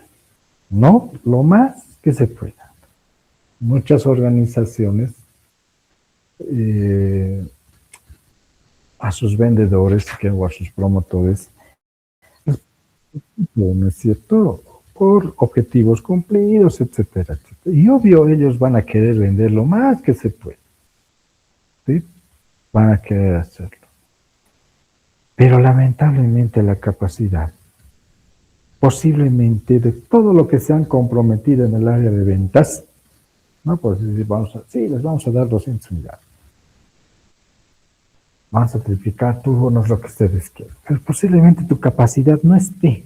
¿no? Lo más que se pueda. Muchas organizaciones a sus vendedores o a sus promotores, ¿no es cierto? Por objetivos cumplidos, etcétera, etcétera. Y obvio, ellos van a querer vender lo más que se pueda, ¿sí? Van a querer hacerlo. Pero lamentablemente la capacidad, posiblemente de todo lo que se han comprometido en el área de ventas, no, pues sí, les vamos a dar 200 unidades. Vamos a triplicar turnos, lo que ustedes quieran. Pero posiblemente tu capacidad no esté,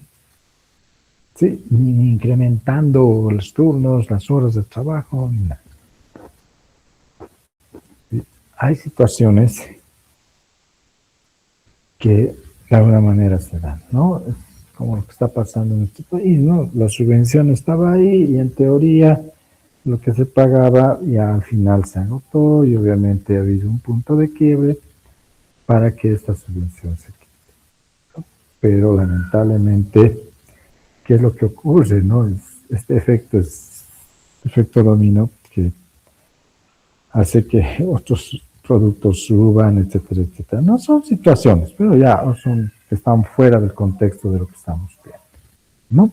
¿sí? Ni incrementando los turnos, las horas de trabajo, ni nada. ¿Sí? Hay situaciones que de alguna manera se dan, ¿no? Es como lo que está pasando en este país, ¿no? La subvención estaba ahí y en teoría lo que se pagaba ya al final se agotó y obviamente ha habido un punto de quiebre para que esta subvención se quite, ¿no? Pero lamentablemente, ¿qué es lo que ocurre, no? Este efecto es efecto dominó que hace que otros productos suban, etcétera, etcétera. No son situaciones, pero ya son que están fuera del contexto de lo que estamos viendo, ¿no?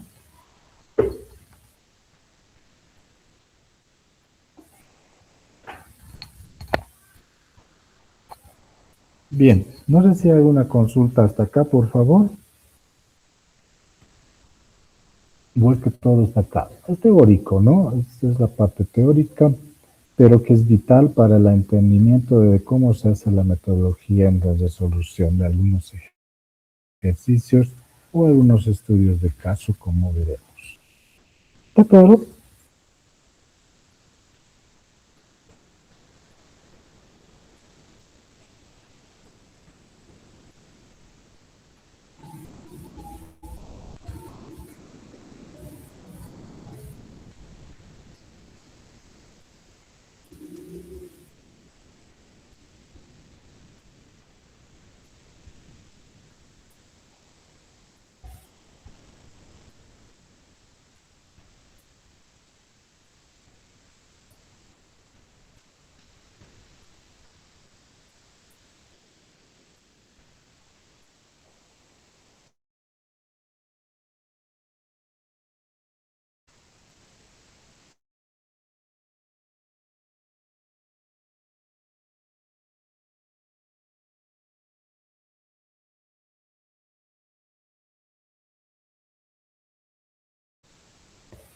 Bien, no sé si hay alguna consulta hasta acá, por favor. Igual que todo está acá. Es teórico, ¿no? Esa es la parte teórica, pero que es vital para el entendimiento de cómo se hace la metodología en la resolución de algunos ejercicios o algunos estudios de caso, como veremos. ¿Está claro?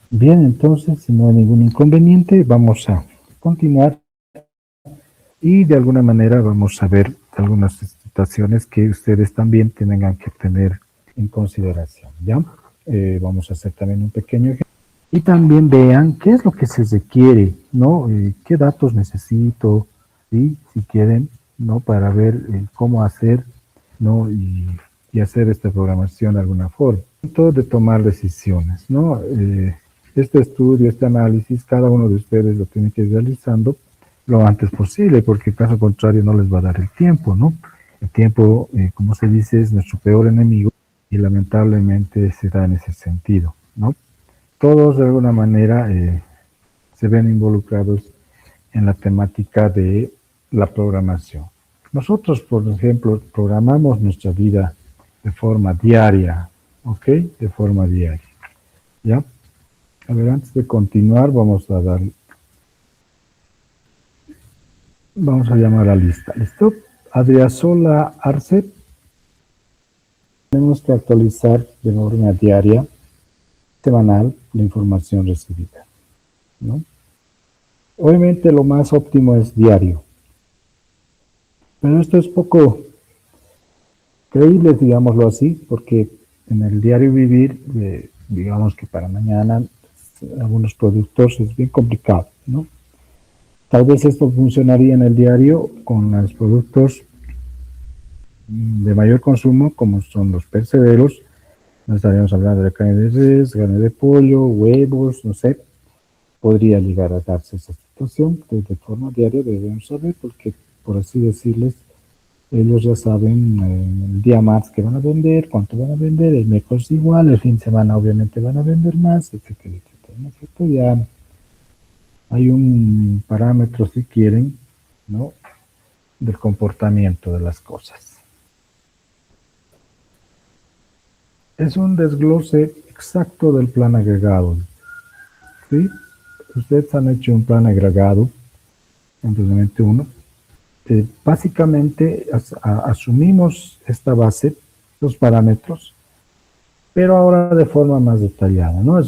Bien, entonces, si no hay ningún inconveniente, vamos a continuar y de alguna manera vamos a ver algunas situaciones que ustedes también tengan que tener en consideración, ¿ya? Vamos a hacer también un pequeño ejemplo y también vean qué es lo que se requiere, ¿no? Qué datos necesito, ¿sí? Si quieren, ¿no? Para ver cómo hacer, ¿no? Y hacer esta programación de alguna forma. Todo de tomar decisiones, ¿no? Este estudio, este análisis, cada uno de ustedes lo tiene que ir realizando lo antes posible, porque caso contrario no les va a dar el tiempo, ¿no? El tiempo, como se dice, es nuestro peor enemigo y lamentablemente se da en ese sentido, ¿no? Todos de alguna manera se ven involucrados en la temática de la programación. Nosotros, por ejemplo, programamos nuestra vida de forma diaria, ¿ok? De forma diaria, ¿ya? A ver, antes de continuar, vamos a llamar a lista. ¿Listo? Adriasola Arce. Tenemos que actualizar de forma diaria, semanal, la información recibida, ¿no? Obviamente lo más óptimo es diario, Pero esto es poco creíble, digámoslo así, porque en el diario vivir, digamos que para mañana, algunos productos es bien complicado, ¿no? Tal vez esto funcionaría en el diario con los productos de mayor consumo, como son los perecederos. No estaríamos hablando de carne de res, carne de pollo, huevos, no sé. Podría llegar a darse esa situación de forma diaria, debemos saber, porque, por así decirles, ellos ya saben el día más que van a vender, cuánto van a vender, el miércoles igual, el fin de semana obviamente van a vender más, etcétera, etcétera. ¿No es cierto? Ya hay un parámetro, si quieren, ¿no?, del comportamiento de las cosas. Es un desglose exacto del plan agregado, ¿sí? Ustedes han hecho un plan agregado en 2021. Básicamente asumimos esta base, los parámetros, pero ahora de forma más detallada, ¿no?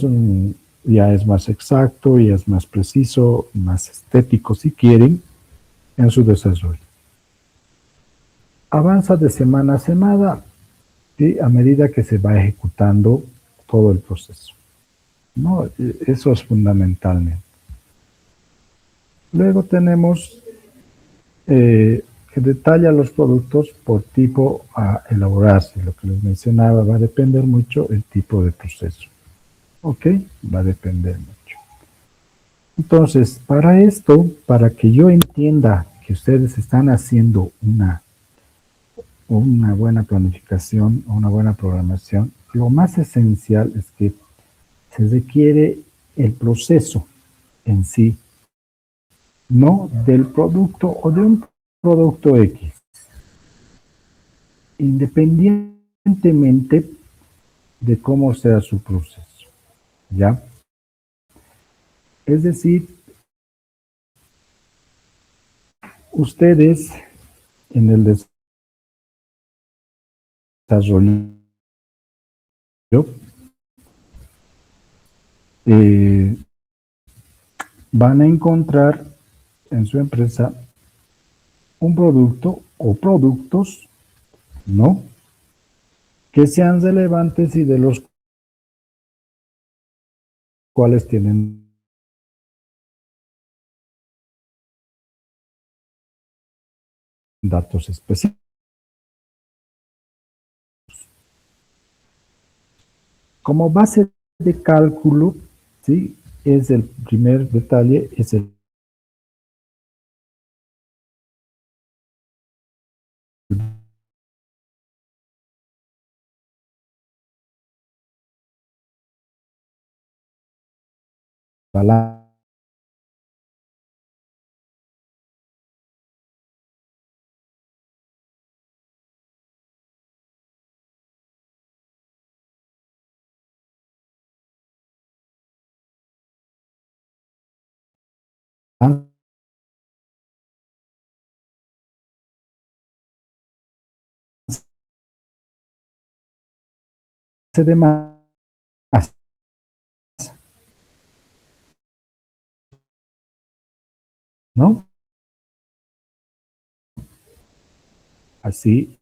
Ya es más exacto, ya es más preciso, más estético, si quieren, en su desarrollo. Avanza de semana a semana, ¿sí?, a medida que se va ejecutando todo el proceso, ¿no? Eso es fundamentalmente. Luego tenemos que detalla los productos por tipo a elaborarse. Lo que les mencionaba, va a depender mucho el tipo de proceso. ¿Ok? Va a depender mucho. Entonces, para esto, para que yo entienda que ustedes están haciendo una buena planificación, una buena programación, lo más esencial es que se requiere el proceso en sí, no del producto o de un producto X, independientemente de cómo sea su proceso, ¿ya? Es decir, ustedes en el desarrollo eh, van a encontrar en su empresa un producto o productos, ¿no?, que sean relevantes y de los cuales tienen datos específicos. Como base de cálculo, ¿sí?, es el primer detalle, es el balance de más, ¿no? Así,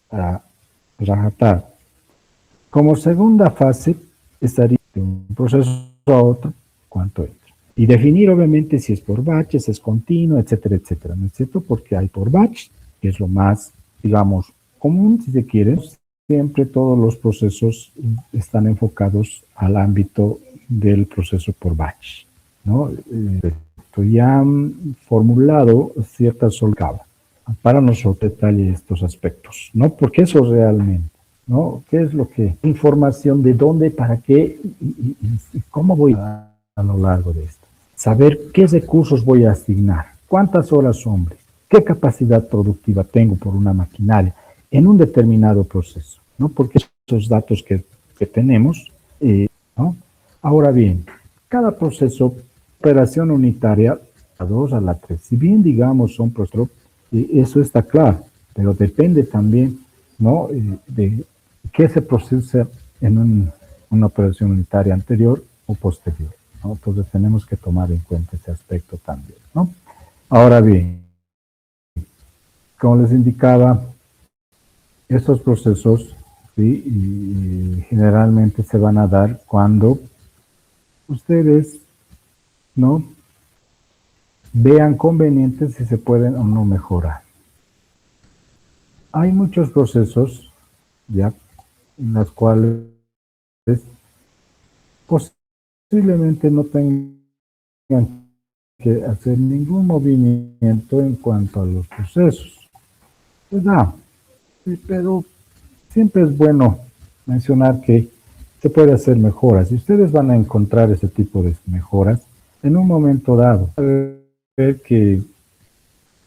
para rajatar. Como segunda fase, estaría de un proceso a otro, cuánto entra. Y definir, obviamente, si es por batches, es continuo, etcétera, etcétera, ¿no es cierto? Porque hay por batch, que es lo más, digamos, común, si se quiere. Siempre todos los procesos están enfocados al ámbito del proceso por batch, ¿no? Esto ya han formulado ciertas solcabas. Para nosotros detalle estos aspectos, ¿no? Porque eso realmente, ¿no? ¿Qué es lo que? Información de dónde, para qué y cómo voy a lo largo de esto. Saber qué recursos voy a asignar, cuántas horas hombre, qué capacidad productiva tengo por una maquinaria en un determinado proceso, ¿no? Porque esos datos que tenemos, ¿no? Ahora bien, cada proceso, operación unitaria, a 2, a la 3, si bien digamos son procesos, eso está claro, pero depende también, ¿no?, de qué se procesa en una operación unitaria anterior o posterior, ¿no? Entonces tenemos que tomar en cuenta ese aspecto también, ¿no? Ahora bien, como les indicaba, estos procesos, ¿sí? Y generalmente se van a dar cuando ustedes, ¿no?, vean convenientes si se pueden o no mejorar. Hay muchos procesos, ya, en los cuales posiblemente no tengan que hacer ningún movimiento en cuanto a los procesos. ¿Verdad? Sí, pero siempre es bueno mencionar que se puede hacer mejoras. Y ustedes van a encontrar ese tipo de mejoras en un momento dado. Ver que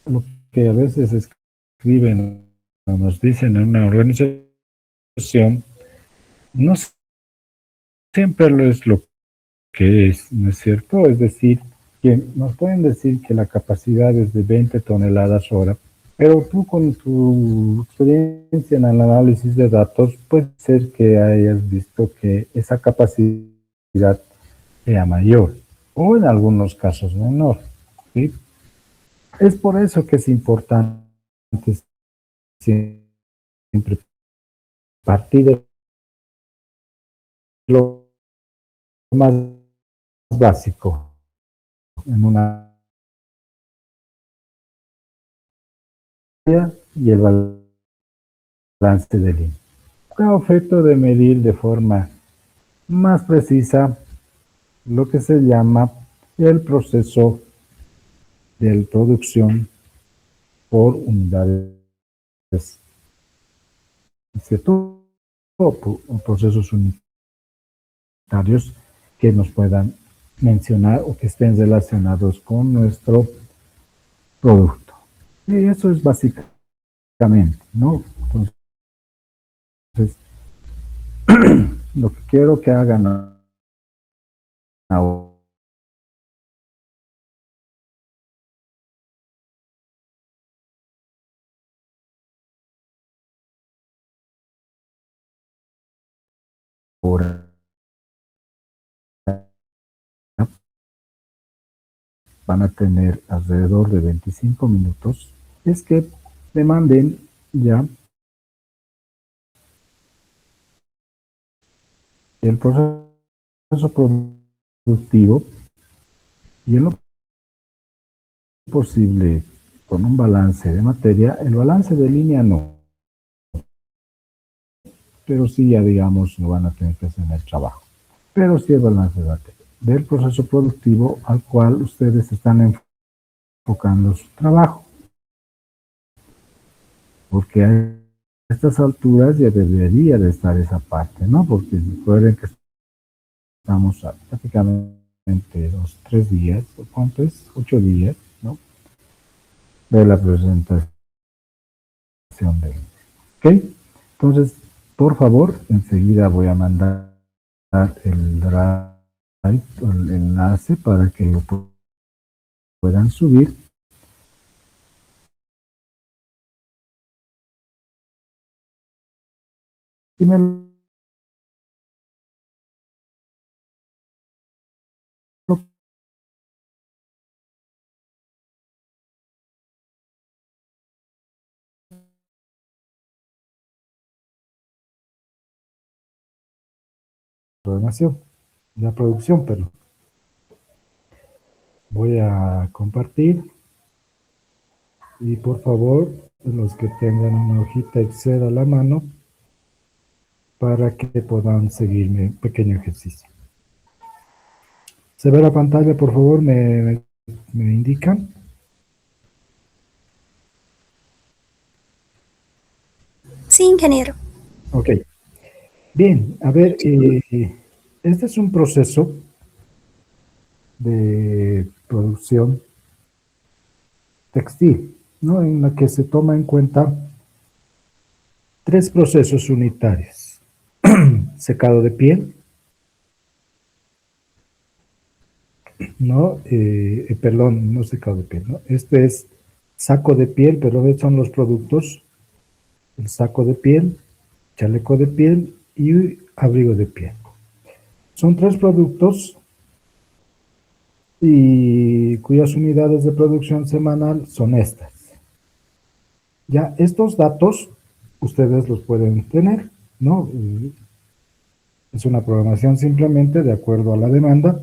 lo que a veces escriben o nos dicen en una organización no siempre lo es lo que es, ¿no es cierto? Es decir, que nos pueden decir que la capacidad es de 20 toneladas hora, pero tú con tu experiencia en el análisis de datos, puede ser que hayas visto que esa capacidad sea mayor o en algunos casos menor, ¿sí? Es por eso que es importante siempre partir de lo más básico en una área y el balance de línea. Con objeto de medir de forma más precisa lo que se llama el proceso de producción por unidades, ¿cierto? O procesos unitarios que nos puedan mencionar o que estén relacionados con nuestro producto. Y eso es básicamente, ¿no? Entonces, lo que quiero que hagan ahora van a tener alrededor de 25 minutos, es que me manden ya el proceso productivo y en lo posible con un balance de materia. El balance de línea no, pero sí ya digamos no van a tener que hacer el trabajo, pero sí el balance de materia del proceso productivo al cual ustedes están enfocando su trabajo, porque a estas alturas ya debería de estar esa parte, ¿no? Porque recuerden que estamos a prácticamente 2, 3 días, ¿o cuánto es? 8 días, ¿no?, de la presentación de. ¿Ok? Entonces, por favor, enseguida voy a mandar el drive, el enlace para que lo puedan subir. Y me lo programación, la producción, pero voy a compartir y por favor, los que tengan una hojita Excel a la mano para que puedan seguirme un pequeño ejercicio. ¿Se ve la pantalla, por favor? ¿Me indican? Sí, ingeniero. Ok. Bien, a ver, este es un proceso de producción textil, ¿no?, en la que se toma en cuenta 3 procesos unitarios. Secado de piel, ¿no? Perdón, no secado de piel, ¿no? Este es saco de piel, pero son los productos: el saco de piel, chaleco de piel y abrigo de piel. Son 3 productos y cuyas unidades de producción semanal son estas. Ya estos datos ustedes los pueden tener, ¿no? Es una programación simplemente de acuerdo a la demanda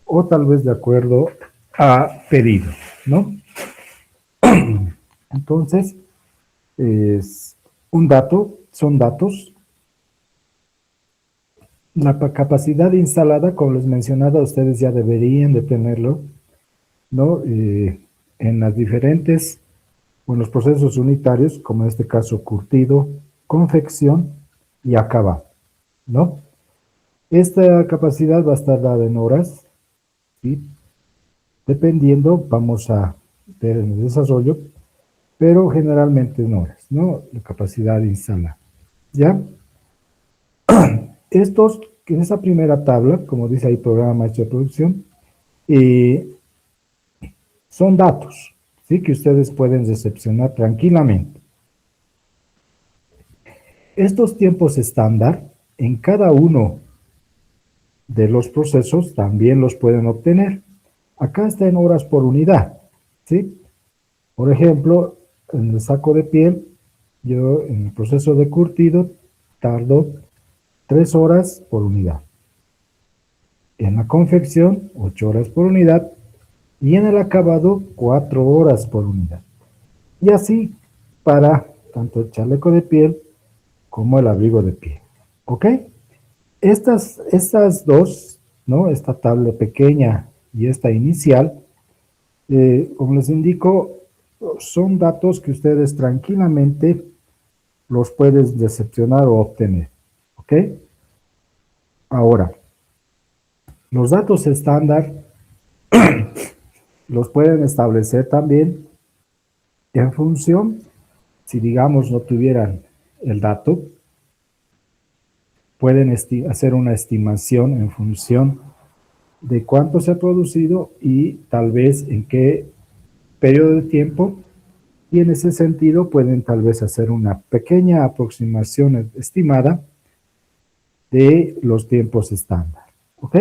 o tal vez de acuerdo a pedido, ¿no? Entonces, es un dato, son datos. La capacidad instalada, como les mencionaba, ustedes ya deberían de tenerlo, ¿no? En las diferentes, o en los procesos unitarios, como en este caso curtido, confección y acabado, ¿no? Esta capacidad va a estar dada en horas, ¿sí? Dependiendo, vamos a ver en el desarrollo, pero generalmente en horas, ¿no? La capacidad instalada, ¿ya? Estos, en esa primera tabla, como dice ahí programa maestro de producción, eh, son datos, ¿sí? Que ustedes pueden recepcionar tranquilamente. Estos tiempos estándar, en cada uno de los procesos, también los pueden obtener. Acá está en horas por unidad, ¿sí? Por ejemplo, en el saco de piel, yo en el proceso de curtido tardo 3 horas por unidad. En la confección, 8 horas por unidad. Y en el acabado, 4 horas por unidad. Y así para tanto el chaleco de piel como el abrigo de piel. ¿Ok? Estas dos, ¿no? Esta tabla pequeña y esta inicial, como les indico, son datos que ustedes tranquilamente los pueden decepcionar o obtener. ¿Ok? Ahora, los datos estándar los pueden establecer también en función, si digamos no tuvieran el dato, pueden hacer una estimación en función de cuánto se ha producido y tal vez en qué periodo de tiempo, y en ese sentido pueden tal vez hacer una pequeña aproximación estimada de los tiempos estándar. ¿Ok?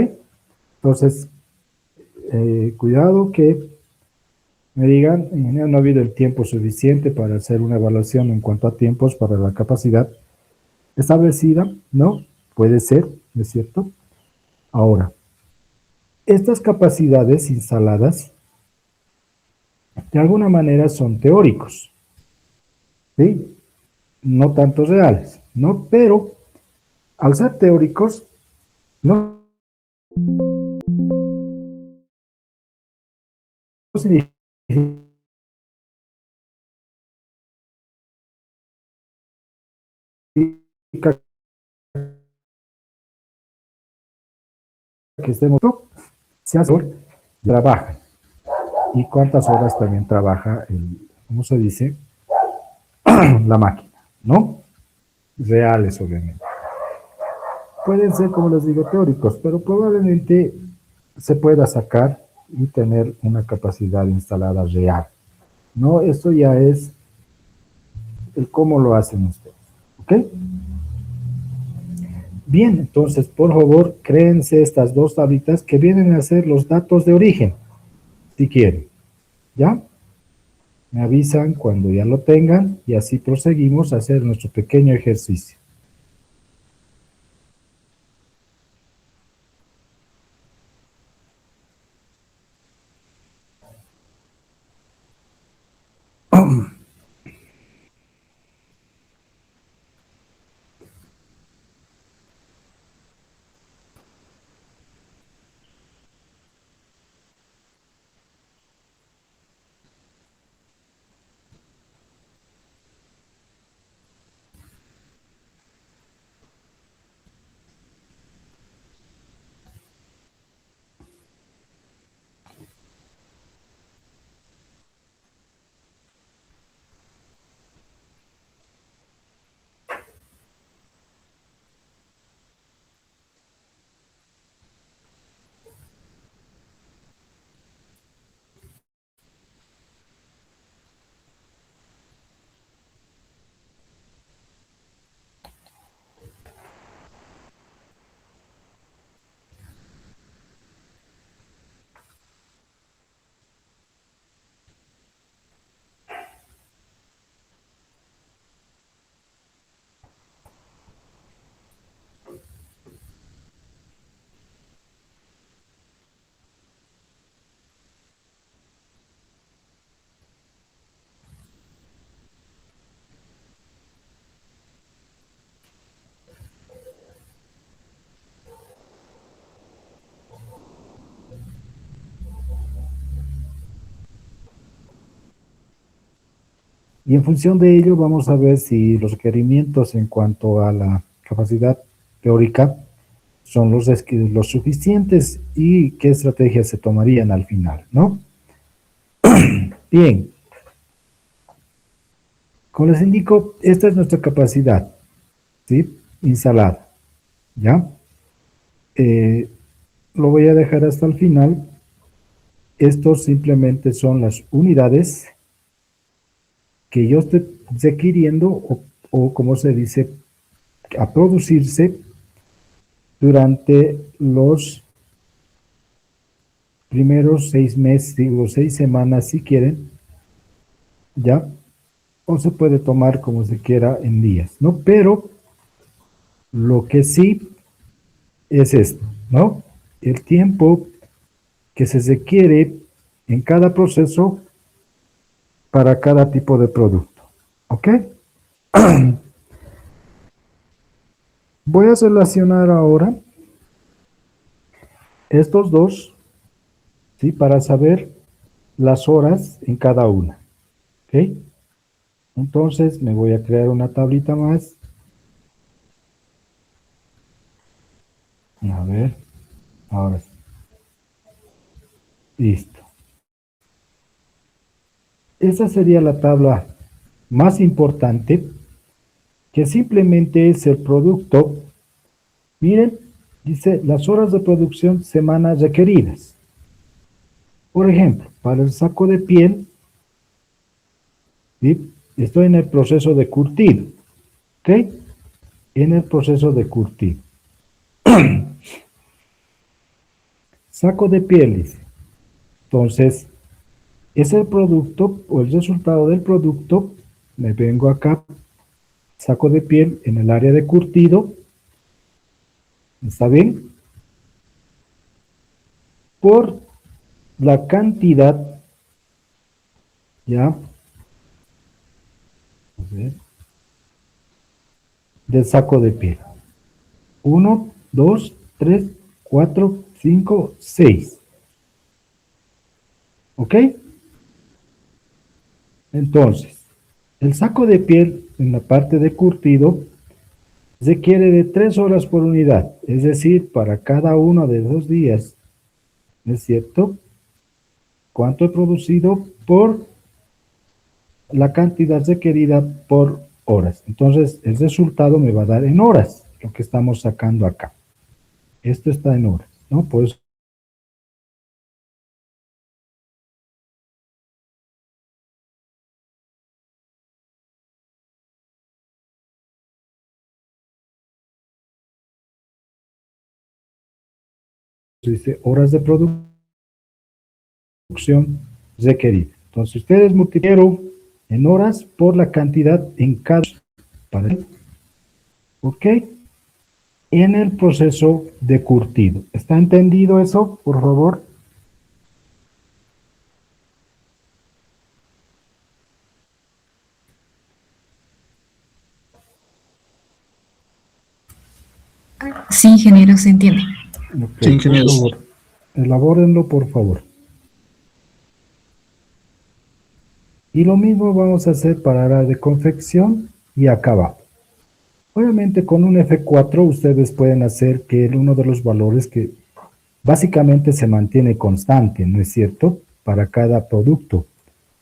Entonces, cuidado que me digan, ingeniero, no ha habido el tiempo suficiente para hacer una evaluación en cuanto a tiempos para la capacidad establecida. No, puede ser, ¿no es cierto? Ahora, estas capacidades instaladas de alguna manera son teóricos, ¿sí? No tanto reales, ¿no? Pero al ser teóricos, no significa que estemos, se hace, trabajan. Y cuántas horas también trabaja ¿cómo se dice? La máquina, ¿no? Reales, obviamente. Pueden ser, como les digo, teóricos, pero probablemente se pueda sacar y tener una capacidad instalada real, ¿no? Esto ya es el cómo lo hacen ustedes, ¿ok? Bien, entonces, por favor, créense estas dos tablitas que vienen a ser los datos de origen, si quieren, ¿ya? Me avisan cuando ya lo tengan y así proseguimos a hacer nuestro pequeño ejercicio. Y en función de ello vamos a ver si los requerimientos en cuanto a la capacidad teórica son los suficientes y qué estrategias se tomarían al final, ¿no? Bien, como les indico, esta es nuestra capacidad, ¿sí? Instalada, ¿ya? Eh, lo voy a dejar hasta el final. Estos simplemente son las unidades que yo estoy requiriendo o como se dice, a producirse durante los primeros 6 meses, digo 6 semanas si quieren, ¿ya? O se puede tomar como se quiera en días, ¿no? Pero lo que sí es esto, ¿no? El tiempo que se requiere en cada proceso para cada tipo de producto, ¿ok? Voy a relacionar ahora estos dos, ¿sí? Para saber las horas en cada una, ¿ok? Entonces me voy a crear una tablita más. A ver, ahora sí. Listo. Esa sería la tabla más importante, que simplemente es el producto. Miren, dice las horas de producción semanas requeridas. Por ejemplo, para el saco de piel, ¿sí? Estoy en el proceso de curtido, ¿ok? En el proceso de curtido. Saco de piel, dice. Entonces, es el producto o el resultado del producto. Me vengo acá, saco de piel en el área de curtido, ¿está bien? Por la cantidad, ¿ya? A ver, del saco de piel. 1, 2, 3, 4, 5, 6. ¿Ok? Entonces, el saco de piel en la parte de curtido requiere de 3 horas por unidad, es decir, para cada uno de 2 días, ¿no es cierto? ¿Cuánto he producido por la cantidad requerida por horas? Entonces, el resultado me va a dar en horas, lo que estamos sacando acá. Esto está en horas, ¿no? Por eso dice horas de producción requerida. Entonces, ustedes multiplican en horas por la cantidad en cada, ¿ok? En el proceso de curtido. ¿Está entendido eso, por favor? Sí, ingeniero, se entiende. Ok, Sí, por ingeniero. favor, elabórenlo, por favor. Y lo mismo vamos a hacer para la de confección y acabado. Obviamente con un F4 ustedes pueden hacer que uno de los valores que básicamente se mantiene constante, ¿no es cierto? Para cada producto.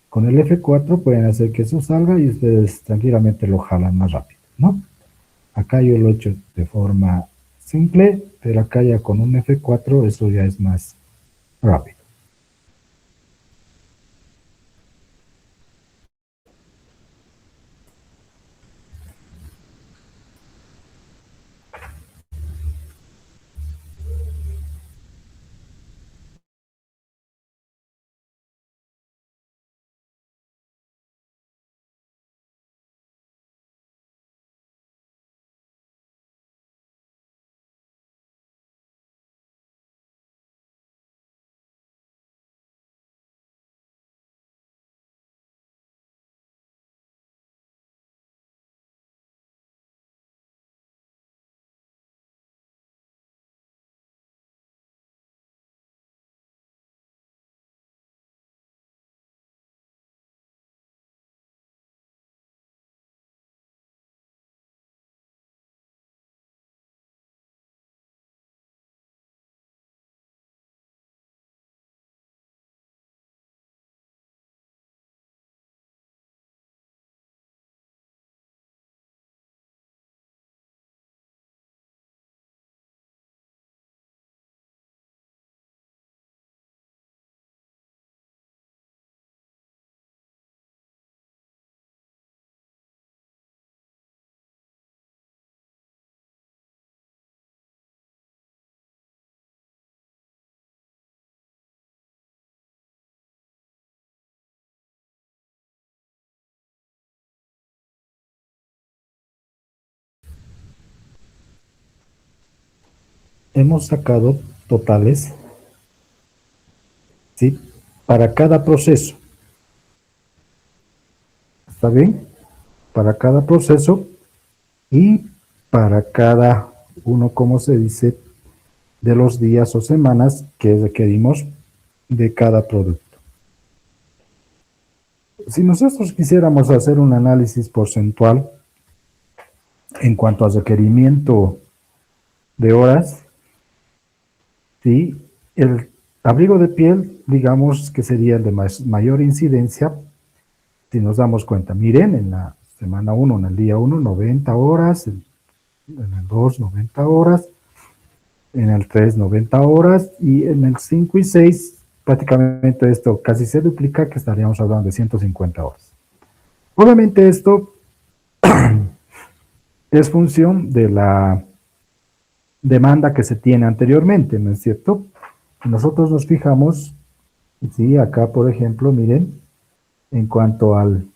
Con el F4 pueden hacer que eso salga y ustedes tranquilamente lo jalan más rápido, ¿no? Acá yo lo he hecho de forma simple, pero acá ya con un F4 eso ya es más rápido. hemos sacado totales, ¿sí? Para cada proceso. ¿Está bien? Para cada proceso y para cada uno, como se dice, de los días o semanas que requerimos de cada producto. Si nosotros quisiéramos hacer un análisis porcentual en cuanto a requerimiento de horas, ¿sí? El abrigo de piel, digamos que sería el de mayor incidencia, si nos damos cuenta. Miren, en la semana 1, en el día 1, 90 horas, en el 2, 90 horas, en el 3, 90 horas, y en el 5 y 6, prácticamente esto casi se duplica, que estaríamos hablando de 150 horas. Obviamente esto es función de la demanda que se tiene anteriormente, ¿no es cierto? Nosotros nos fijamos, sí, acá por ejemplo, miren, en cuanto al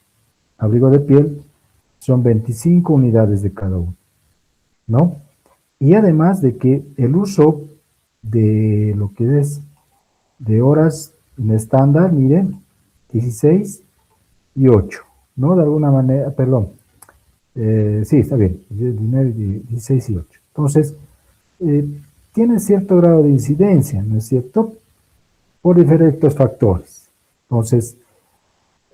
abrigo de piel, son 25 unidades de cada uno, ¿no? Y además de que el uso de lo que es de horas en estándar, miren, 16 y 8, ¿no? De alguna manera, perdón, sí, está bien, 16 y 8. Entonces, tiene cierto grado de incidencia, ¿no es cierto? Por diferentes factores. Entonces,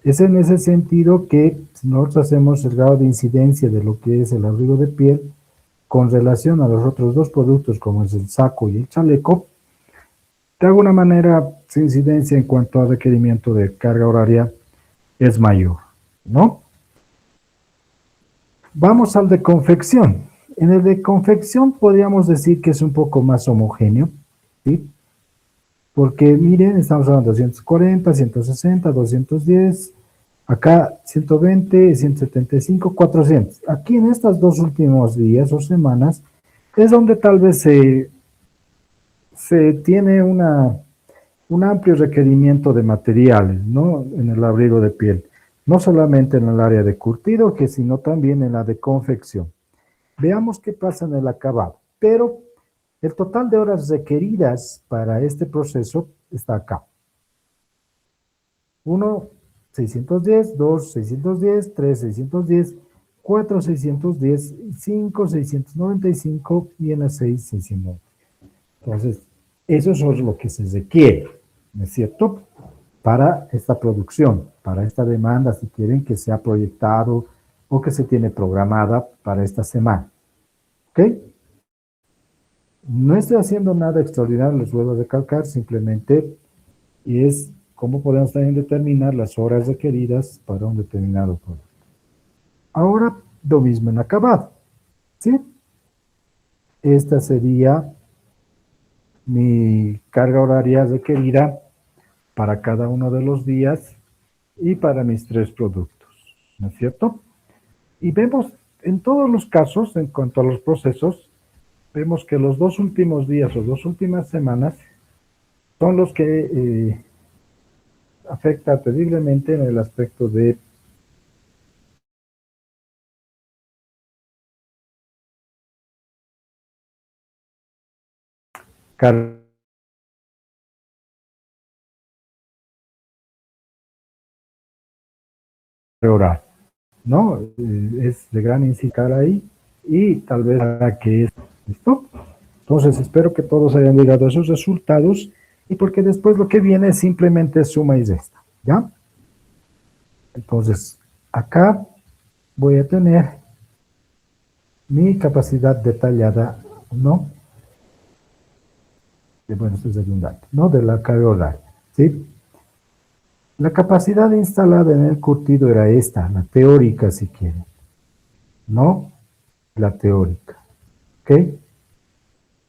es en ese sentido que si nosotros hacemos el grado de incidencia de lo que es el abrigo de piel con relación a los otros dos productos, como es el saco y el chaleco, de alguna manera su incidencia en cuanto a requerimiento de carga horaria es mayor, ¿no? Vamos al de confección. En el de confección podríamos decir que es un poco más homogéneo, ¿sí? Porque miren, estamos hablando de 240, 160, 210, acá 120, 175, 400. Aquí en estos dos últimos días o semanas es donde tal vez se tiene un amplio requerimiento de materiales, ¿no? En el abrigo de piel. No solamente en el área de curtido, sino también en la de confección. Veamos qué pasa en el acabado. Pero el total de horas requeridas para este proceso está acá. 1, 610, 2, 610, 3, 610, 4, 610, 5, 695 y en la 6, 690. Entonces, eso es lo que se requiere, ¿no es cierto? Para esta producción, para esta demanda, si quieren que sea proyectado o que se tiene programada para esta semana. ¿Ok? No estoy haciendo nada extraordinario, les vuelvo a recalcar, simplemente es cómo podemos también determinar las horas requeridas para un determinado producto. Ahora, lo mismo en acabado, ¿sí? Esta sería mi carga horaria requerida para cada uno de los días y para mis tres productos, ¿no es cierto? Y vemos en todos los casos, en cuanto a los procesos, vemos que los dos últimos días o dos últimas semanas son los que afecta terriblemente en el aspecto de carga horaria, ¿no? Es de gran incidencia ahí y tal vez para que es listo. Entonces espero que todos hayan llegado a esos resultados y porque después lo que viene es simplemente suma y resta, ¿ya? Entonces acá voy a tener mi capacidad detallada, ¿no? Bueno, esto es redundante, ¿no? De la carga horaria, ¿sí? La capacidad instalada en el curtido era esta, la teórica si quieren, ¿no? La teórica, ¿ok?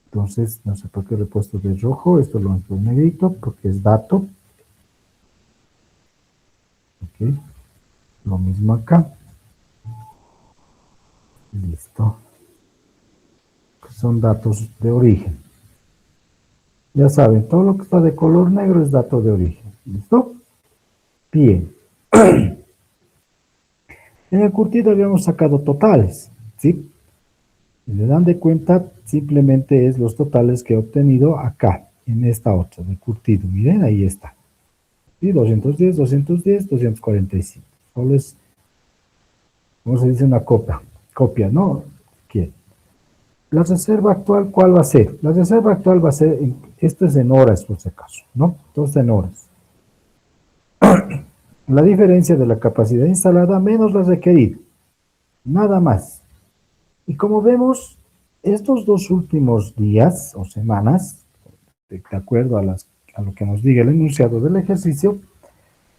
Entonces, no sé por qué lo he puesto de rojo, esto lo he puesto en negrito porque es dato. Ok, lo mismo acá. Listo. Son datos de origen. Ya saben, todo lo que está de color negro es dato de origen. ¿Listo? Bien. En el curtido habíamos sacado totales, ¿sí? Si le dan de cuenta, simplemente es los totales que he obtenido acá, en esta otra, de curtido. Miren, ahí está. Y 210, 210, 245. Solo es, ¿cómo se dice? Una copia, ¿no? ¿Quién? La reserva actual, ¿cuál va a ser? La reserva actual va a ser, esto es en horas, por si acaso, ¿no? Entonces en horas. La diferencia de la capacidad instalada menos la requerida. Nada más. Y como vemos, estos dos últimos días o semanas, de acuerdo a lo que nos diga el enunciado del ejercicio,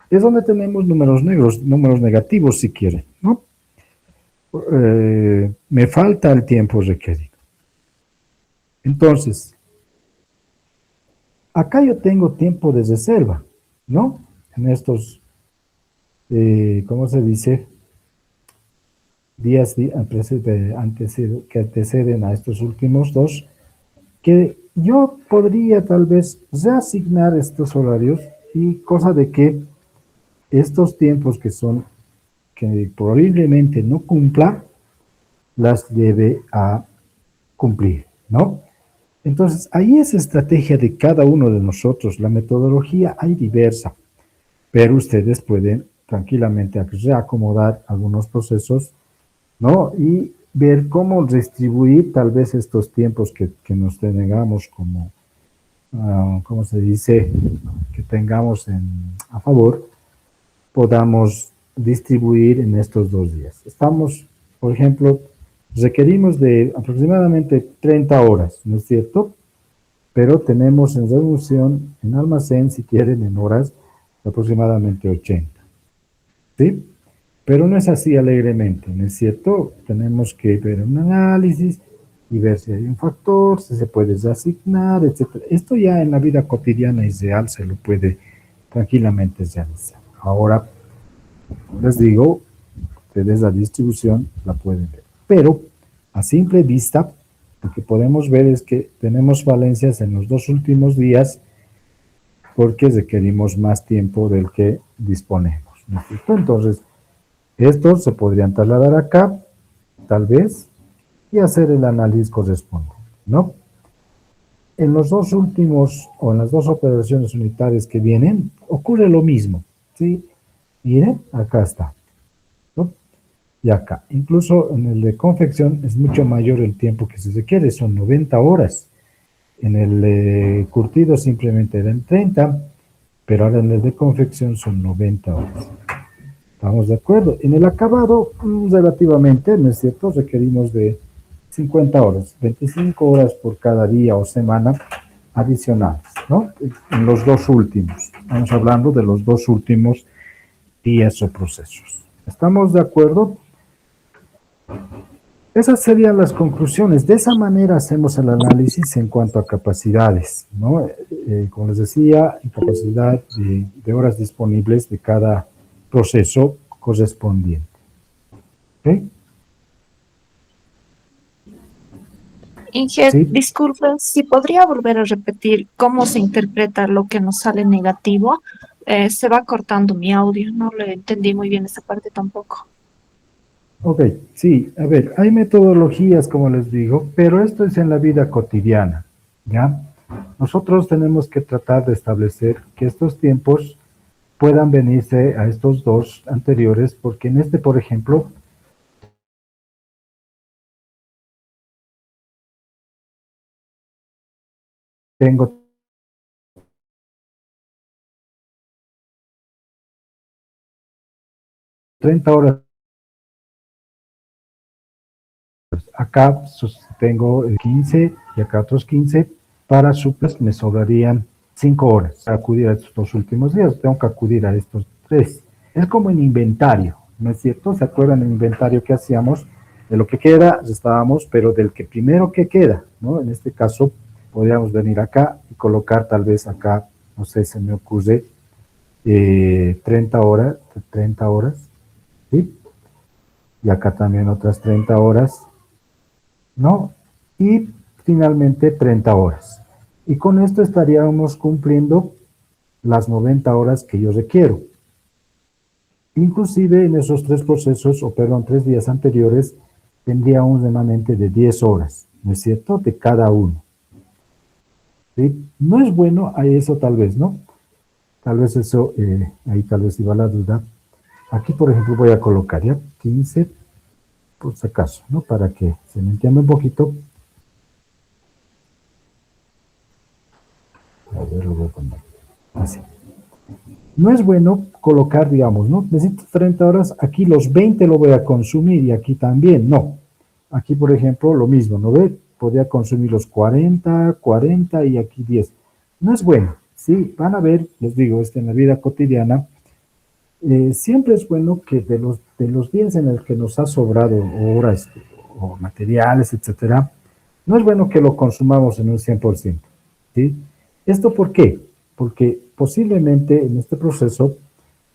es donde tenemos números negros, números negativos si quieren, ¿no? Me falta el tiempo requerido. Entonces, acá yo tengo tiempo de reserva, ¿no? En estos, ¿cómo se dice? Días que anteceden a estos últimos dos, que yo podría tal vez reasignar estos horarios y cosa de que estos tiempos que probablemente no cumpla, las lleve a cumplir, ¿no? Entonces, ahí es estrategia de cada uno de nosotros. La metodología hay diversa, pero ustedes pueden tranquilamente reacomodar algunos procesos, ¿no? Y ver cómo distribuir tal vez estos tiempos que nos tengamos como, ¿cómo se dice? Que tengamos a favor, podamos distribuir en estos 2 días. Estamos, por ejemplo, requerimos de aproximadamente 30 horas, ¿no es cierto? Pero tenemos en reducción, en almacén, si quieren, en horas, aproximadamente 80. ¿Sí? Pero no es así alegremente, ¿no es cierto? Tenemos que ver un análisis y ver si hay un factor, si se puede reasignar, etc. Esto ya en la vida cotidiana y real se lo puede tranquilamente realizar. Ahora, les digo, ustedes la distribución la pueden ver. Pero a simple vista, lo que podemos ver es que tenemos falencias en los dos últimos días porque requerimos más tiempo del que disponemos, ¿no es cierto? Entonces, estos se podrían trasladar acá, tal vez, y hacer el análisis correspondiente, ¿no? En los dos últimos, o en las dos operaciones unitarias que vienen, ocurre lo mismo, ¿sí? Miren, acá está, ¿no? Y acá. Incluso en el de confección es mucho mayor el tiempo que se requiere, son 90 horas. En el curtido simplemente eran 30, pero ahora en el de confección son 90 horas. ¿Estamos de acuerdo? En el acabado, relativamente, ¿no es cierto? Requerimos de 50 horas, 25 horas por cada día o semana adicionales, ¿no? En los dos últimos. Estamos hablando de los dos últimos días o procesos. ¿Estamos de acuerdo? Esas serían las conclusiones. De esa manera hacemos el análisis en cuanto a capacidades, ¿no? Como les decía, capacidad de horas disponibles de cada proceso correspondiente. ¿Ok? Inge, Sí. disculpe, si podría volver a repetir cómo se interpreta lo que nos sale negativo. Se va cortando mi audio, no le entendí muy bien esa parte tampoco. Ok, sí, a ver, hay metodologías, como les digo, pero esto es en la vida cotidiana, ¿ya? Nosotros tenemos que tratar de establecer que estos tiempos puedan venirse a estos dos anteriores, porque en este, por ejemplo, tengo 30 horas, acá tengo 15 y acá otros 15, para suples me sobrarían 5 horas para acudir a estos dos últimos días, tengo que acudir a estos 3. Es como en inventario, ¿no es cierto? ¿Se acuerdan el inventario que hacíamos? De lo que queda, estábamos, pero del que primero que queda, ¿no? En este caso, podríamos venir acá y colocar tal vez acá, no sé, se me ocurre, 30 horas, ¿sí? Y acá también otras 30 horas, ¿no? Y finalmente 30 horas. Y con esto estaríamos cumpliendo las 90 horas que yo requiero. Inclusive en esos 3 procesos, o perdón, 3 días anteriores, tendría un remanente de 10 horas, ¿no es cierto?, de cada uno. ¿Sí? No es bueno, a eso tal vez, ¿no? Tal vez eso, ahí tal vez iba la duda. Aquí, por ejemplo, voy a colocar ya 15, por si acaso, ¿no? Para que se me entienda un poquito. A ver, lo voy a poner así. No es bueno colocar, digamos, ¿no? Necesito 30 horas, aquí los 20 lo voy a consumir y aquí también, no. Aquí, por ejemplo, lo mismo, ¿no ve? Podría consumir los 40, 40 y aquí 10. No es bueno, ¿sí? Van a ver, les digo, en la vida cotidiana, siempre es bueno que de los días en el que nos ha sobrado horas o materiales, etcétera, no es bueno que lo consumamos en un 100%, ¿sí? ¿Esto por qué? Porque posiblemente en este proceso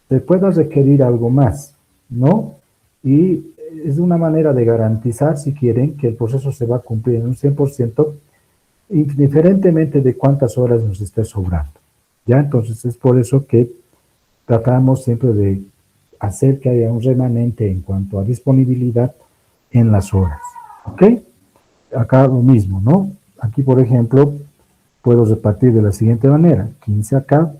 se pueda requerir algo más, ¿no? Y es una manera de garantizar, si quieren, que el proceso se va a cumplir en un 100%, indiferentemente de cuántas horas nos esté sobrando. ¿Ya? Entonces es por eso que tratamos siempre de hacer que haya un remanente en cuanto a disponibilidad en las horas. ¿Ok? Acá lo mismo, ¿no? Aquí, por ejemplo, puedo repartir de la siguiente manera. 15 acá,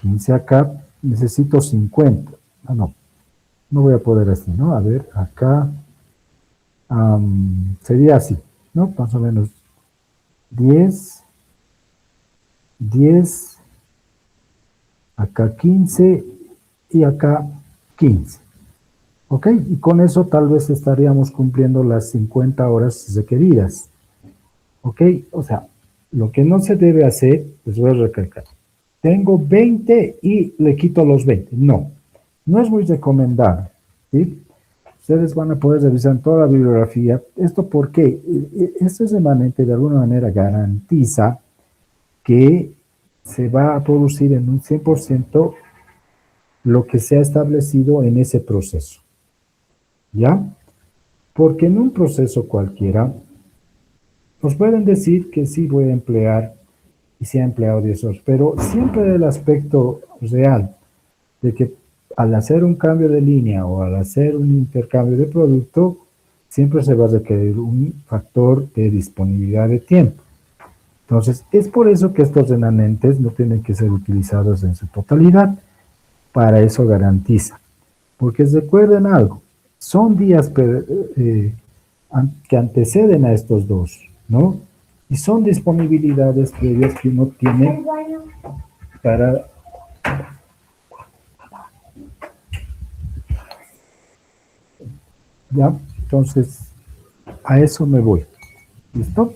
15 acá, necesito 50. Ah, no, no voy a poder así, ¿no? A ver, acá sería así, ¿no? Más o menos 10, 10, acá 15 y acá 15. ¿Ok? Y con eso tal vez estaríamos cumpliendo las 50 horas requeridas. ¿Ok? O sea, lo que no se debe hacer, les voy a recalcar, tengo 20 y le quito los 20. No, no es muy recomendable. ¿Sí? Ustedes van a poder revisar toda la bibliografía. ¿Esto por qué? Este remanente de alguna manera garantiza que se va a producir en un 100% lo que se ha establecido en ese proceso. ¿Ya? Porque en un proceso cualquiera, nos pueden decir que sí voy a emplear y se ha empleado 10 horas, pero siempre el aspecto real de que al hacer un cambio de línea o al hacer un intercambio de producto, siempre se va a requerir un factor de disponibilidad de tiempo. Entonces, es por eso que estos remanentes no tienen que ser utilizados en su totalidad. Para eso garantiza. Porque recuerden algo, son días que anteceden a estos dos, ¿no? Y son disponibilidades previas que uno tiene para... ¿Ya? Entonces, a eso me voy. ¿Listo?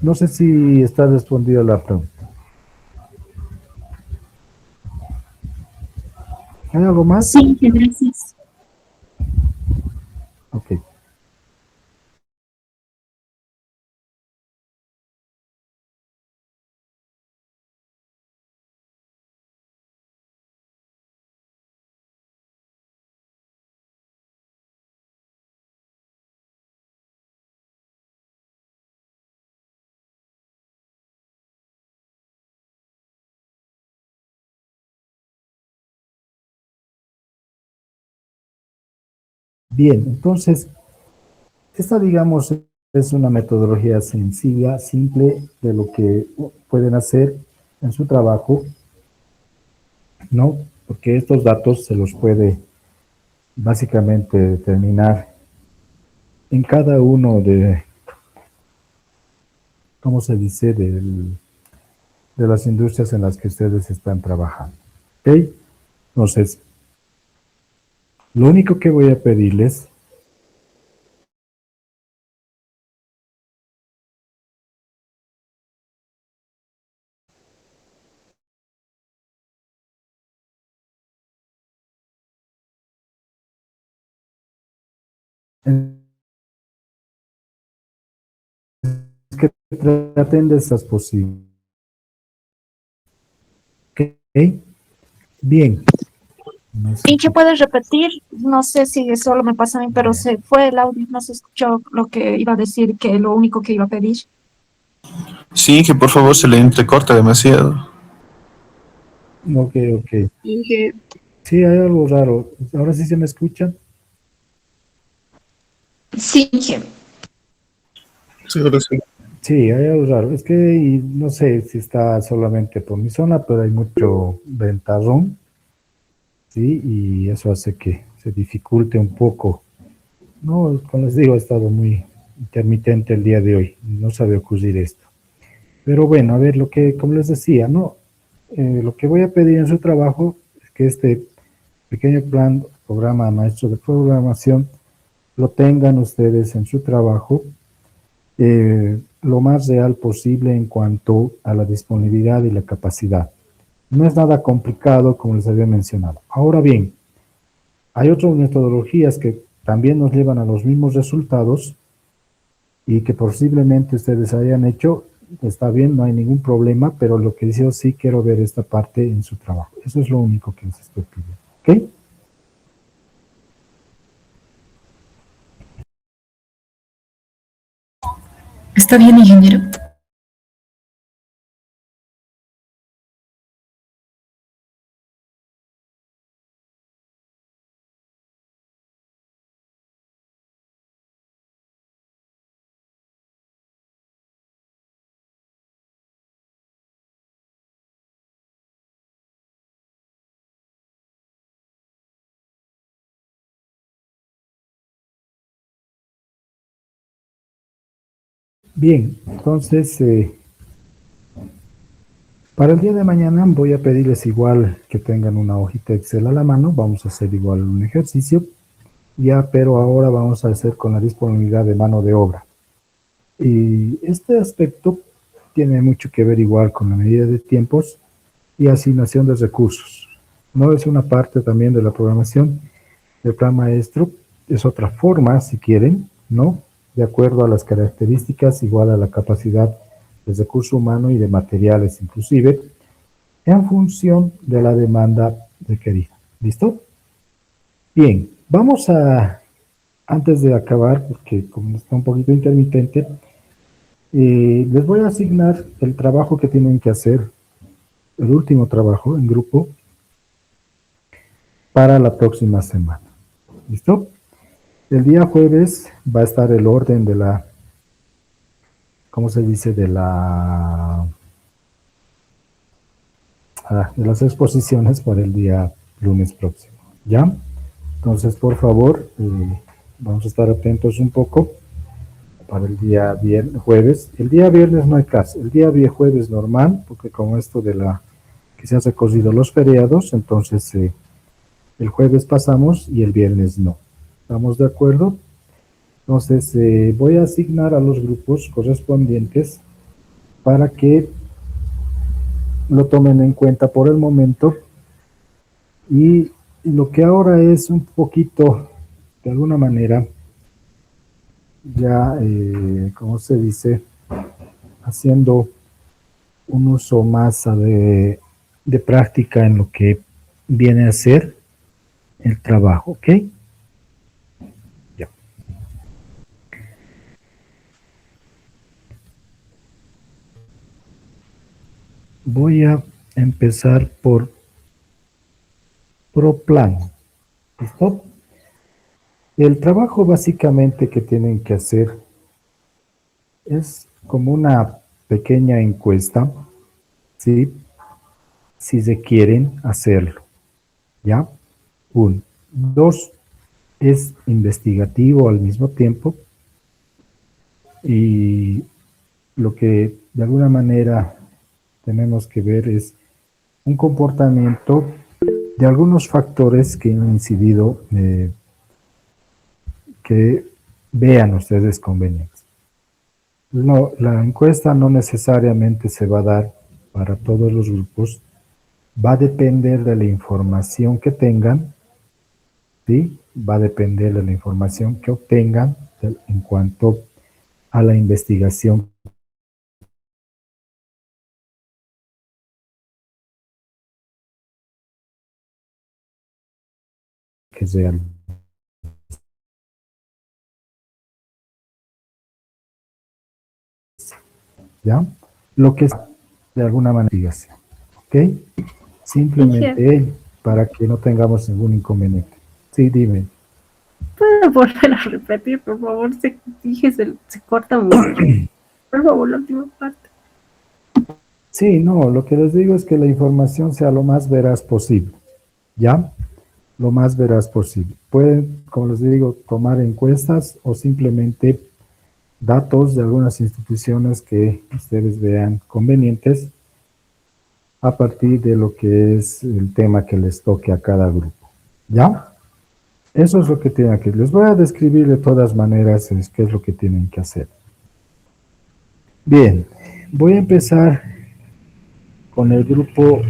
No sé si está respondida la pregunta. ¿Hay algo más? Sí, gracias. Ok. Bien, entonces, esta, digamos, es una metodología sencilla, simple, de lo que pueden hacer en su trabajo, ¿no? Porque estos datos se los puede básicamente determinar en cada uno de, ¿cómo se dice?, de las industrias en las que ustedes están trabajando. ¿Ok? Entonces, lo único que voy a pedirles es que traten de esas posibles. ¿Ok? Bien. No sé ¿Y qué si- puedes repetir? No sé si solo me pasa a mí, pero se fue el audio, no se escuchó lo que iba a decir, que lo único que iba a pedir. Sí, que por favor se le entrecorta demasiado. Ok, ok. Y que Sí, hay algo raro. ¿Ahora sí se me escucha? Sí, Inge. Seguro sí. Sí, hay algo raro. Es que y no sé si está solamente por mi zona, pero hay mucho ventarrón, ¿sí? Y eso hace que se dificulte un poco. No, como les digo, ha estado muy intermitente el día de hoy. No sabe ocurrir esto. Pero bueno, a ver, lo que, como les decía, ¿no? Lo que voy a pedir en su trabajo es que este pequeño plan, programa maestro de programación, lo tengan ustedes en su trabajo lo más real posible en cuanto a la disponibilidad y la capacidad. No es nada complicado, como les había mencionado. Ahora bien, hay otras metodologías que también nos llevan a los mismos resultados y que posiblemente ustedes hayan hecho. Está bien, no hay ningún problema, pero lo que yo sí quiero ver esta parte en su trabajo. Eso es lo único que les estoy pidiendo. ¿Ok? ¿Está bien, ingeniero? Bien, entonces, para el día de mañana voy a pedirles igual que tengan una hojita Excel a la mano. Vamos a hacer igual un ejercicio. Ya, pero ahora vamos a hacer con la disponibilidad de mano de obra. Y este aspecto tiene mucho que ver igual con la medida de tiempos y asignación de recursos. No es una parte también de la programación del plan maestro, es otra forma, si quieren, ¿no? De acuerdo a las características, igual a la capacidad de recurso humano y de materiales inclusive, en función de la demanda requerida. ¿Listo? Bien, vamos a, antes de acabar, porque como está un poquito intermitente, les voy a asignar el trabajo que tienen que hacer, el último trabajo en grupo, para la próxima semana. ¿Listo? El día jueves va a estar el orden de la, ¿cómo se dice? De las exposiciones para el día lunes próximo. ¿Ya? Entonces, por favor, vamos a estar atentos un poco para el día jueves. El día viernes no hay caso. El día jueves normal, porque como esto de que se han recorrido los feriados, entonces el jueves pasamos y el viernes no. ¿Estamos de acuerdo? Entonces voy a asignar a los grupos correspondientes para que lo tomen en cuenta por el momento. Y lo que ahora es un poquito, de alguna manera, ya, ¿cómo se dice? Haciendo un uso más de práctica en lo que viene a ser el trabajo, ¿ok? Ya. Voy a empezar por ProPlan. ¿Listo? El trabajo básicamente que tienen que hacer es como una pequeña encuesta, ¿sí? Si se quieren hacerlo, ¿ya? Uno. Dos, es investigativo al mismo tiempo y lo que de alguna manera tenemos que ver es un comportamiento de algunos factores que han incidido que vean ustedes convenientes. No, la encuesta no necesariamente se va a dar para todos los grupos, va a depender de la información que tengan, ¿sí? Va a depender de la información que obtengan en cuanto a la investigación que real. ¿Ya? Lo que es de alguna manera investigación, ¿ok? Inge, Simplemente para que no tengamos ningún inconveniente. Sí, dime. ¿puedo ¿Puedo volver a repetir, por favor? Se corta mucho. Por favor, la última parte. Sí, no, lo que les digo es que la información sea lo más veraz posible, ¿ya? Lo más veraz posible. Pueden, como les digo, tomar encuestas o simplemente datos de algunas instituciones que ustedes vean convenientes a partir de lo que es el tema que les toque a cada grupo, ¿ya? Eso es lo que tienen que. Les voy a describir de todas maneras qué es lo que tienen que hacer. Bien, voy a empezar con el grupo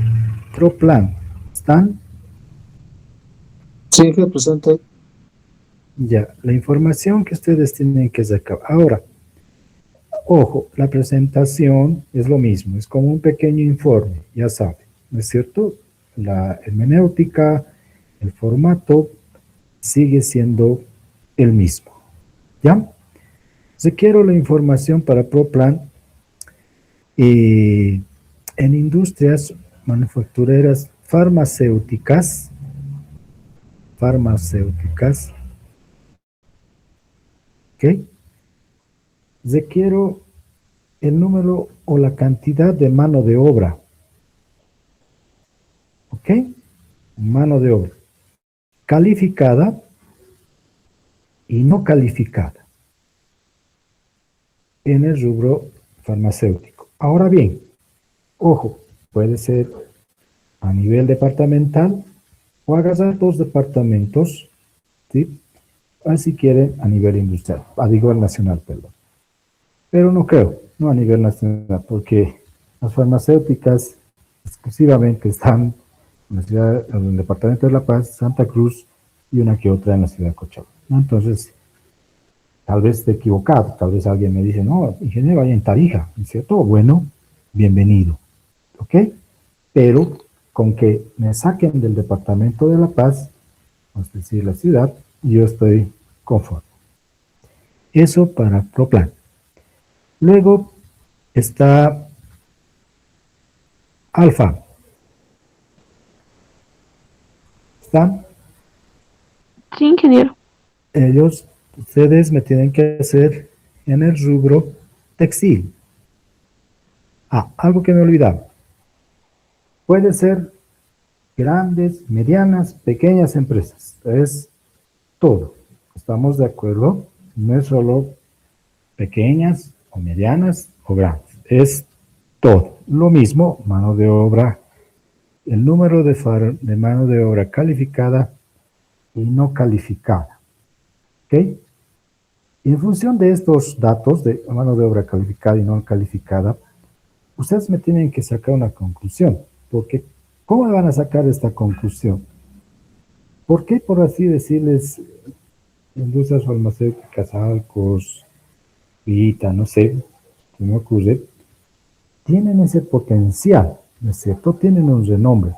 ProPlan. ¿Están? Sí, Inge, presente. Ya, la información que ustedes tienen que sacar. Ahora, ojo, la presentación es lo mismo, es como un pequeño informe, ya saben, ¿no es cierto? La hermenéutica, el formato sigue siendo el mismo, ¿ya? Requiero la información para ProPlan y en industrias manufactureras farmacéuticas, ¿ok? Requiero el número o la cantidad de mano de obra, ¿ok? Mano de obra calificada y no calificada en el rubro farmacéutico. Ahora bien, ojo, puede ser a nivel departamental o agarrar dos departamentos, ¿sí? O si quieren a nivel industrial, a nivel nacional, perdón. Pero no creo, no a nivel nacional, porque las farmacéuticas exclusivamente están en la ciudad, en el departamento de La Paz, Santa Cruz y una que otra en la ciudad de Cochabamba, ¿no? Entonces, tal vez esté equivocado, tal vez alguien me dice, no, ingeniero, hay en Tarija, ¿no es cierto? Bueno, bienvenido, ¿ok? Pero con que me saquen del departamento de La Paz, es decir, la ciudad, yo estoy conforme. Eso para ProPlan. Luego está Alfa. ¿Están? Sí, ingeniero. Ustedes me tienen que hacer en el rubro textil. Ah, algo que me olvidaba. Puede ser grandes, medianas, pequeñas empresas. Es todo. ¿Estamos de acuerdo? No es solo pequeñas o medianas o grandes. Es todo. Lo mismo, mano de obra, el número de mano de obra calificada y no calificada. ¿Ok? Y en función de estos datos de mano de obra calificada y no calificada, ustedes me tienen que sacar una conclusión. Porque, ¿cómo van a sacar esta conclusión? ¿Por qué, por así decirles, industrias farmacéuticas, Alcos, Vita, no sé, se me ocurre, tienen ese potencial, ¿no es cierto? Tienen un renombre.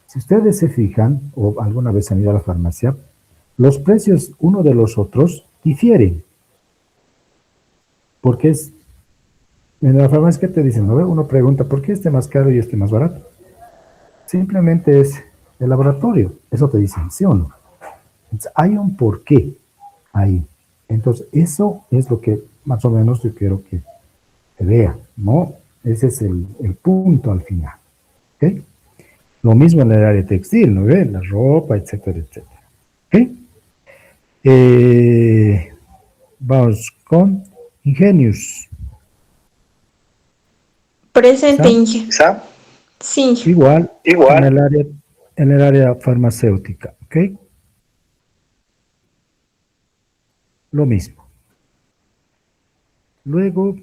Si ustedes se fijan, o alguna vez han ido a la farmacia, los precios uno de los otros difieren. Porque es, en la farmacia que te dicen, ¿no? Uno pregunta, ¿por qué este más caro y este más barato? Simplemente es el laboratorio. Eso te dicen, ¿sí o no? Entonces, hay un porqué ahí. Entonces, eso es lo que más o menos yo quiero que se vea, ¿no? Ese es el punto al final. ¿Ok? Lo mismo en el área textil, ¿no ve? La ropa, etcétera, etcétera. ¿Ok? Vamos con Ingenius. Presente, ¿Está? Inge. Sí. Igual, en el área farmacéutica. ¿Ok? Lo mismo. Luego,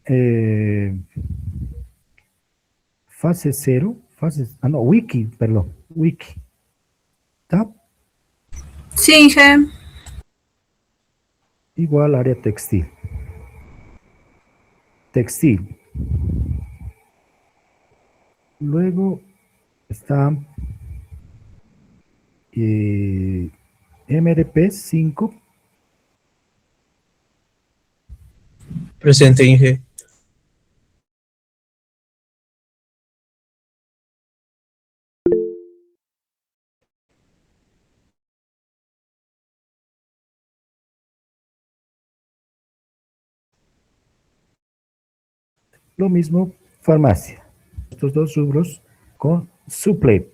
eh, fase cero, no, wiki, perdón, wiki. ¿Está? Sí, Inge. Igual área textil. Textil. Luego está MRP 5. Presente, Inge. Lo mismo, farmacia. Estos dos rubros con suple,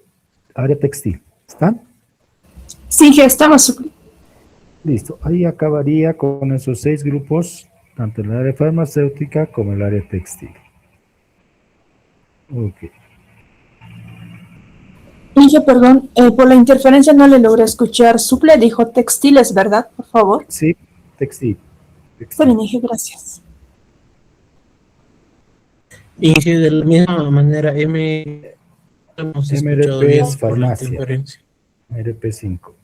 área textil. ¿Están? Sí, que estamos. Listo. Ahí acabaría con esos 6 grupos, tanto en el área farmacéutica como en el área textil. Ok. Inge, perdón, por la interferencia no le logré escuchar. Suple dijo textiles, ¿verdad? Por favor. Sí, textil. Está bien, Inge, gracias. Inge, de la misma manera, hemos escuchado MRP bien es por la farmacia. interferencia. MRP5.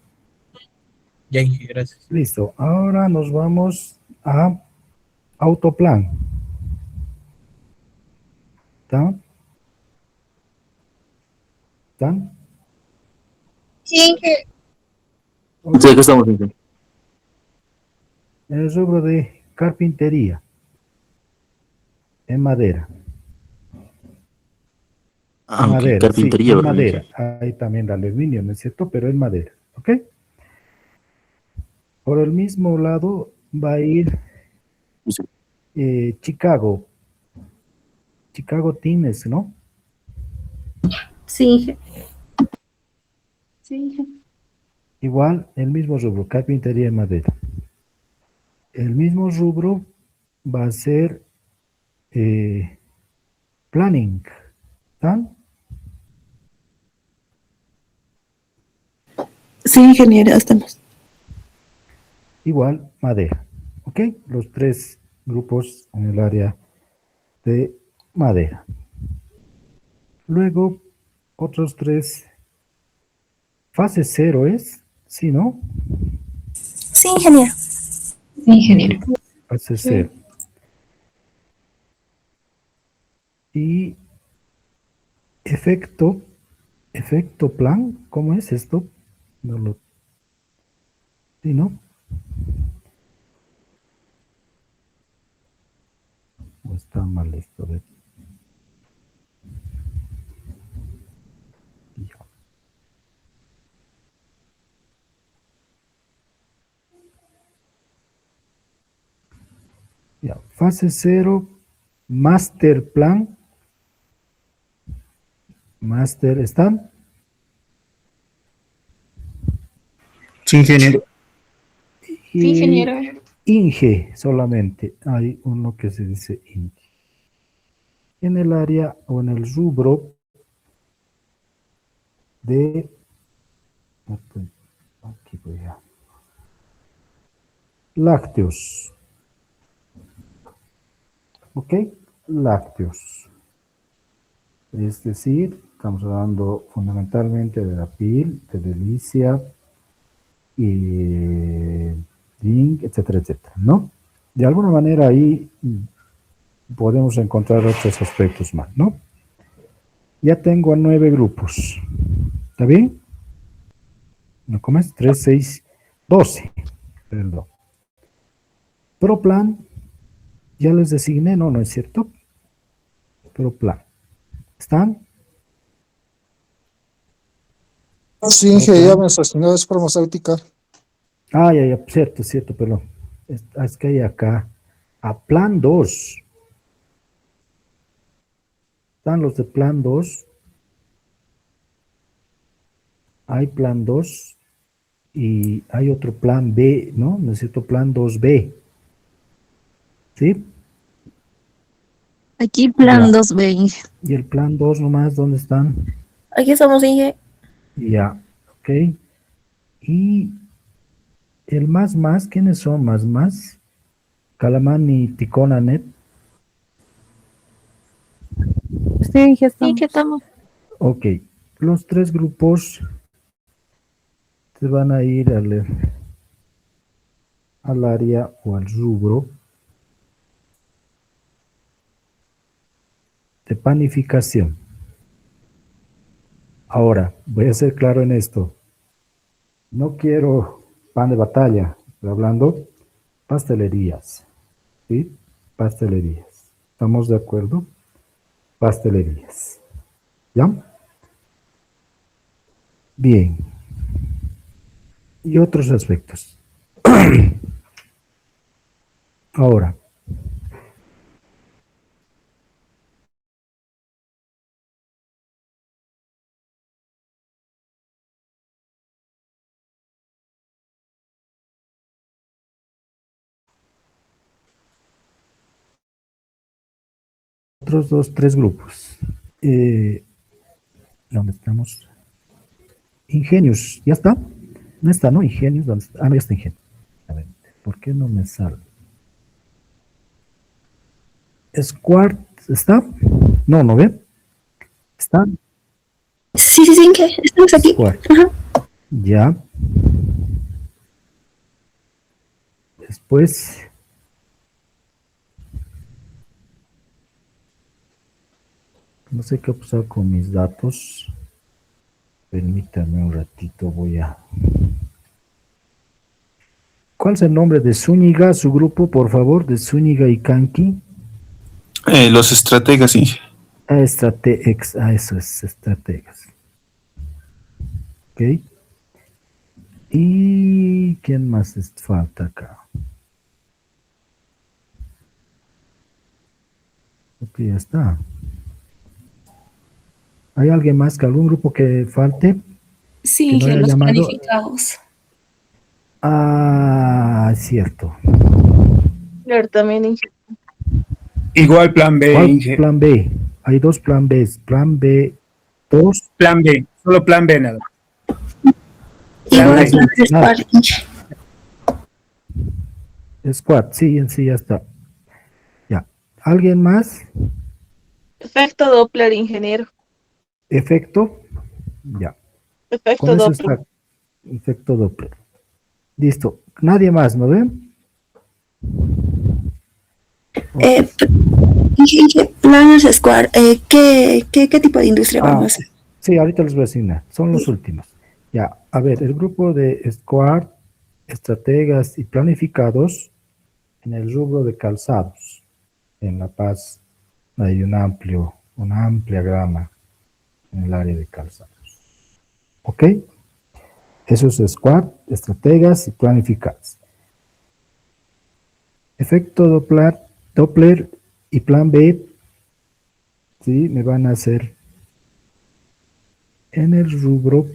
Ya, Inge, gracias. Listo. Ahora nos vamos a autoplan. ¿Están? ¿Están? Sí, Inge. Ok. Sí, aquí estamos, Inge. En el rubro de carpintería, en madera. Ah, ok, Madera, sí, carpintería, en ¿verdad, madera. Inge? Hay también de aluminio, ¿no es cierto? Pero en madera, ¿ok? Por el mismo lado va a ir Sí. Chicago. Chicago Tines, ¿no? Sí, Inge. Sí, Inge. Igual, el mismo rubro, carpintería en madera. El mismo rubro va a ser planning. ¿Están? Sí, ingeniero, estamos. Igual, madera. ¿Ok? Los 3 grupos en el área de madera. Luego, otros 3. Fase 0 es, ¿sí, no? Sí, ingeniero. Ingeniero. Fase 0. Y efecto plan, ¿cómo es esto? No lo, ¿sí, no? ¿O está mal esto? Ya, fase 0, master plan. Master, ¿están? Sí, ingeniero. Sí, Y ingeniero. Inge solamente. Hay uno que se dice Inge. En el área o en el rubro de... Aquí voy a... Lácteos. ¿Ok? Lácteos. Es decir, estamos hablando fundamentalmente de la PIL, de Delicia, y Zinc, etcétera, etcétera, ¿no? De alguna manera ahí podemos encontrar otros aspectos más, ¿no? Ya tengo 9 grupos. ¿Está bien? ¿No comes? 3, 6, 12. Perdón. Proplan, ya les designé, no, no es cierto. Proplan. ¿Están? Sí, Inge, ya me asesinó, es farmacéutica. Ah, ya, cierto, cierto, perdón. Es que hay acá, a plan 2. Están los de plan 2. Hay plan 2 y hay otro plan B, ¿no? Necesito plan 2B. ¿Sí? Aquí plan Ya. 2B, Inge. Y el plan 2 nomás, ¿dónde están? Aquí estamos, Inge. Ya, ok. Y el más, ¿quiénes son más? Calamán y Ticonanet. Sí, Inge, Sí, estamos. que estamos. Ok, los 3 grupos se van a ir al área o al rubro de panificación. Ahora, voy a ser claro en esto. No quiero pan de batalla, estoy hablando pastelerías, ¿sí? Pastelerías. ¿Estamos de acuerdo? Pastelerías. ¿Ya? Bien. Y otros aspectos. Ahora, otros dos, tres grupos. ¿Dónde estamos? Ingenios, ¿ya está? No está, ¿no? Ingenios, ¿dónde está? Ah, no, ya está Ingenios. A ver, ¿por qué no me sale? Squart, ¿está? No, ¿no ve? ¿Está? Sí, sí, sí, que estamos aquí. Squart. Ajá. Ya. Después, no sé qué ha pasado con mis datos. Permítame un ratito, voy a... ¿Cuál es el nombre de Zúñiga, su grupo, por favor? De Zúñiga y Kanki. Los estrategas, Inge. Eso es, estrategas. Ok. ¿Y quién más falta acá? Ok, ya está. ¿Hay alguien más que algún grupo que falte? Sí, Que no Inge, haya los llamado. planificados. Ah, es cierto. Claro, también, Inge. Igual plan B, ¿Cuál Inge. plan B? Hay dos plan Bs. Plan B2. Plan B, solo plan B nada. Igual Plan plan B. Squart, Inge. Squad, sí, en sí ya está. Ya. ¿Alguien más? Efecto Doppler, ingeniero. ¿Efecto? Ya. Efecto Con eso Doppler. está. Efecto Doppler. Listo. Nadie más, ¿no ven? Inge, Planners Square, ¿qué tipo de industria vamos a hacer? Sí, ahorita les voy a asignar. Son los últimos. Ya, a ver, el grupo de Squad, estrategas y planificados en el rubro de calzados. En La Paz hay una amplia gama en el área de calzados. ¿Ok? Eso es Squad, estrategas y planificados. Efecto Doppler y plan B, ¿sí? Me van a hacer en el rubro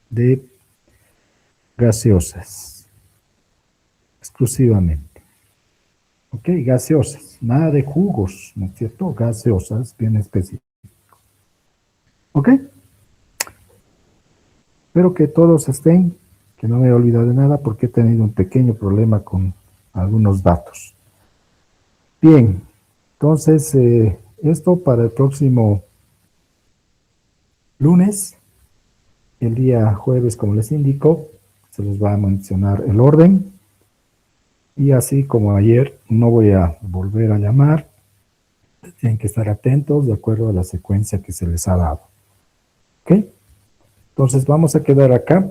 de gaseosas, exclusivamente. Ok, gaseosas, nada de jugos, ¿no es cierto? Gaseosas, bien específico. Ok. Espero que todos estén, que no me he olvidado de nada porque he tenido un pequeño problema con algunos datos. Bien, entonces esto para el próximo lunes, el día jueves, como les indico, se les va a mencionar el orden. Y así como ayer, no voy a volver a llamar. Tienen que estar atentos de acuerdo a la secuencia que se les ha dado. ¿Ok? Entonces vamos a quedar acá.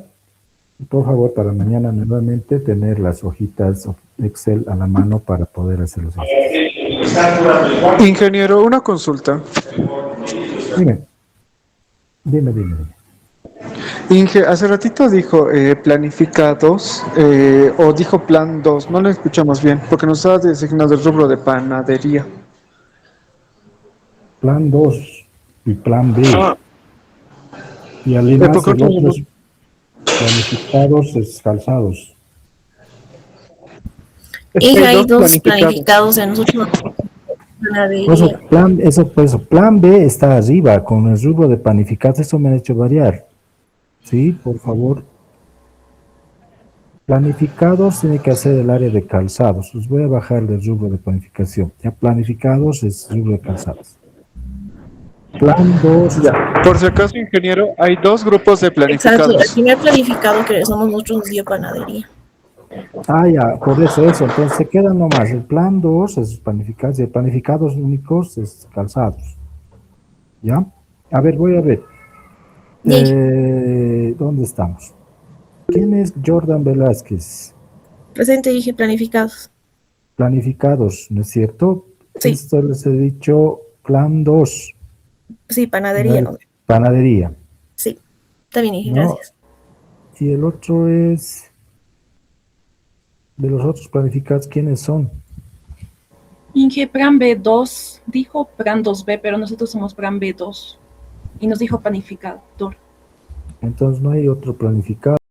Y por favor, para mañana nuevamente tener las hojitas Excel a la mano para poder hacer los ejercicios. Ingeniero, una consulta. Dime. Dime. Inge, hace ratito dijo planificados o dijo plan 2. No lo escuchamos bien porque nos estaba designando el rubro de panadería. Plan 2 y plan B. Ah, Y además ¿por qué el otro? otro es planificados es calzados. Inge, hay dos dos planificados en nosotros. Plan B está arriba con el rubro de planificados. Eso me ha hecho variar. Sí, por favor. Planificados tiene que hacer el área de calzados. Os voy a bajar del rubro de planificación. Ya planificados es rubro de calzados. Plan 2. Ya. Por si acaso, ingeniero, hay dos grupos de Exacto, el planificados. primer planificado que somos nosotros nos dio panadería. Ah, ya, por eso. Entonces se queda nomás. El plan 2 es planificados y el planificados únicos es calzados. ¿Ya? A ver, voy a ver. ¿Dónde estamos? ¿Quién es Jordan Velázquez? Presente dije planificados. Planificados, ¿no es cierto? Sí. Esto les he dicho plan 2. Sí, panadería, ¿no? Panadería. Sí, está bien, dije, ¿No? gracias. Y el otro es... De los otros planificados, ¿quiénes son? Inge, plan B2, dijo plan 2B, pero nosotros somos plan B2. Y nos dijo planificador. Entonces no hay otro planificado.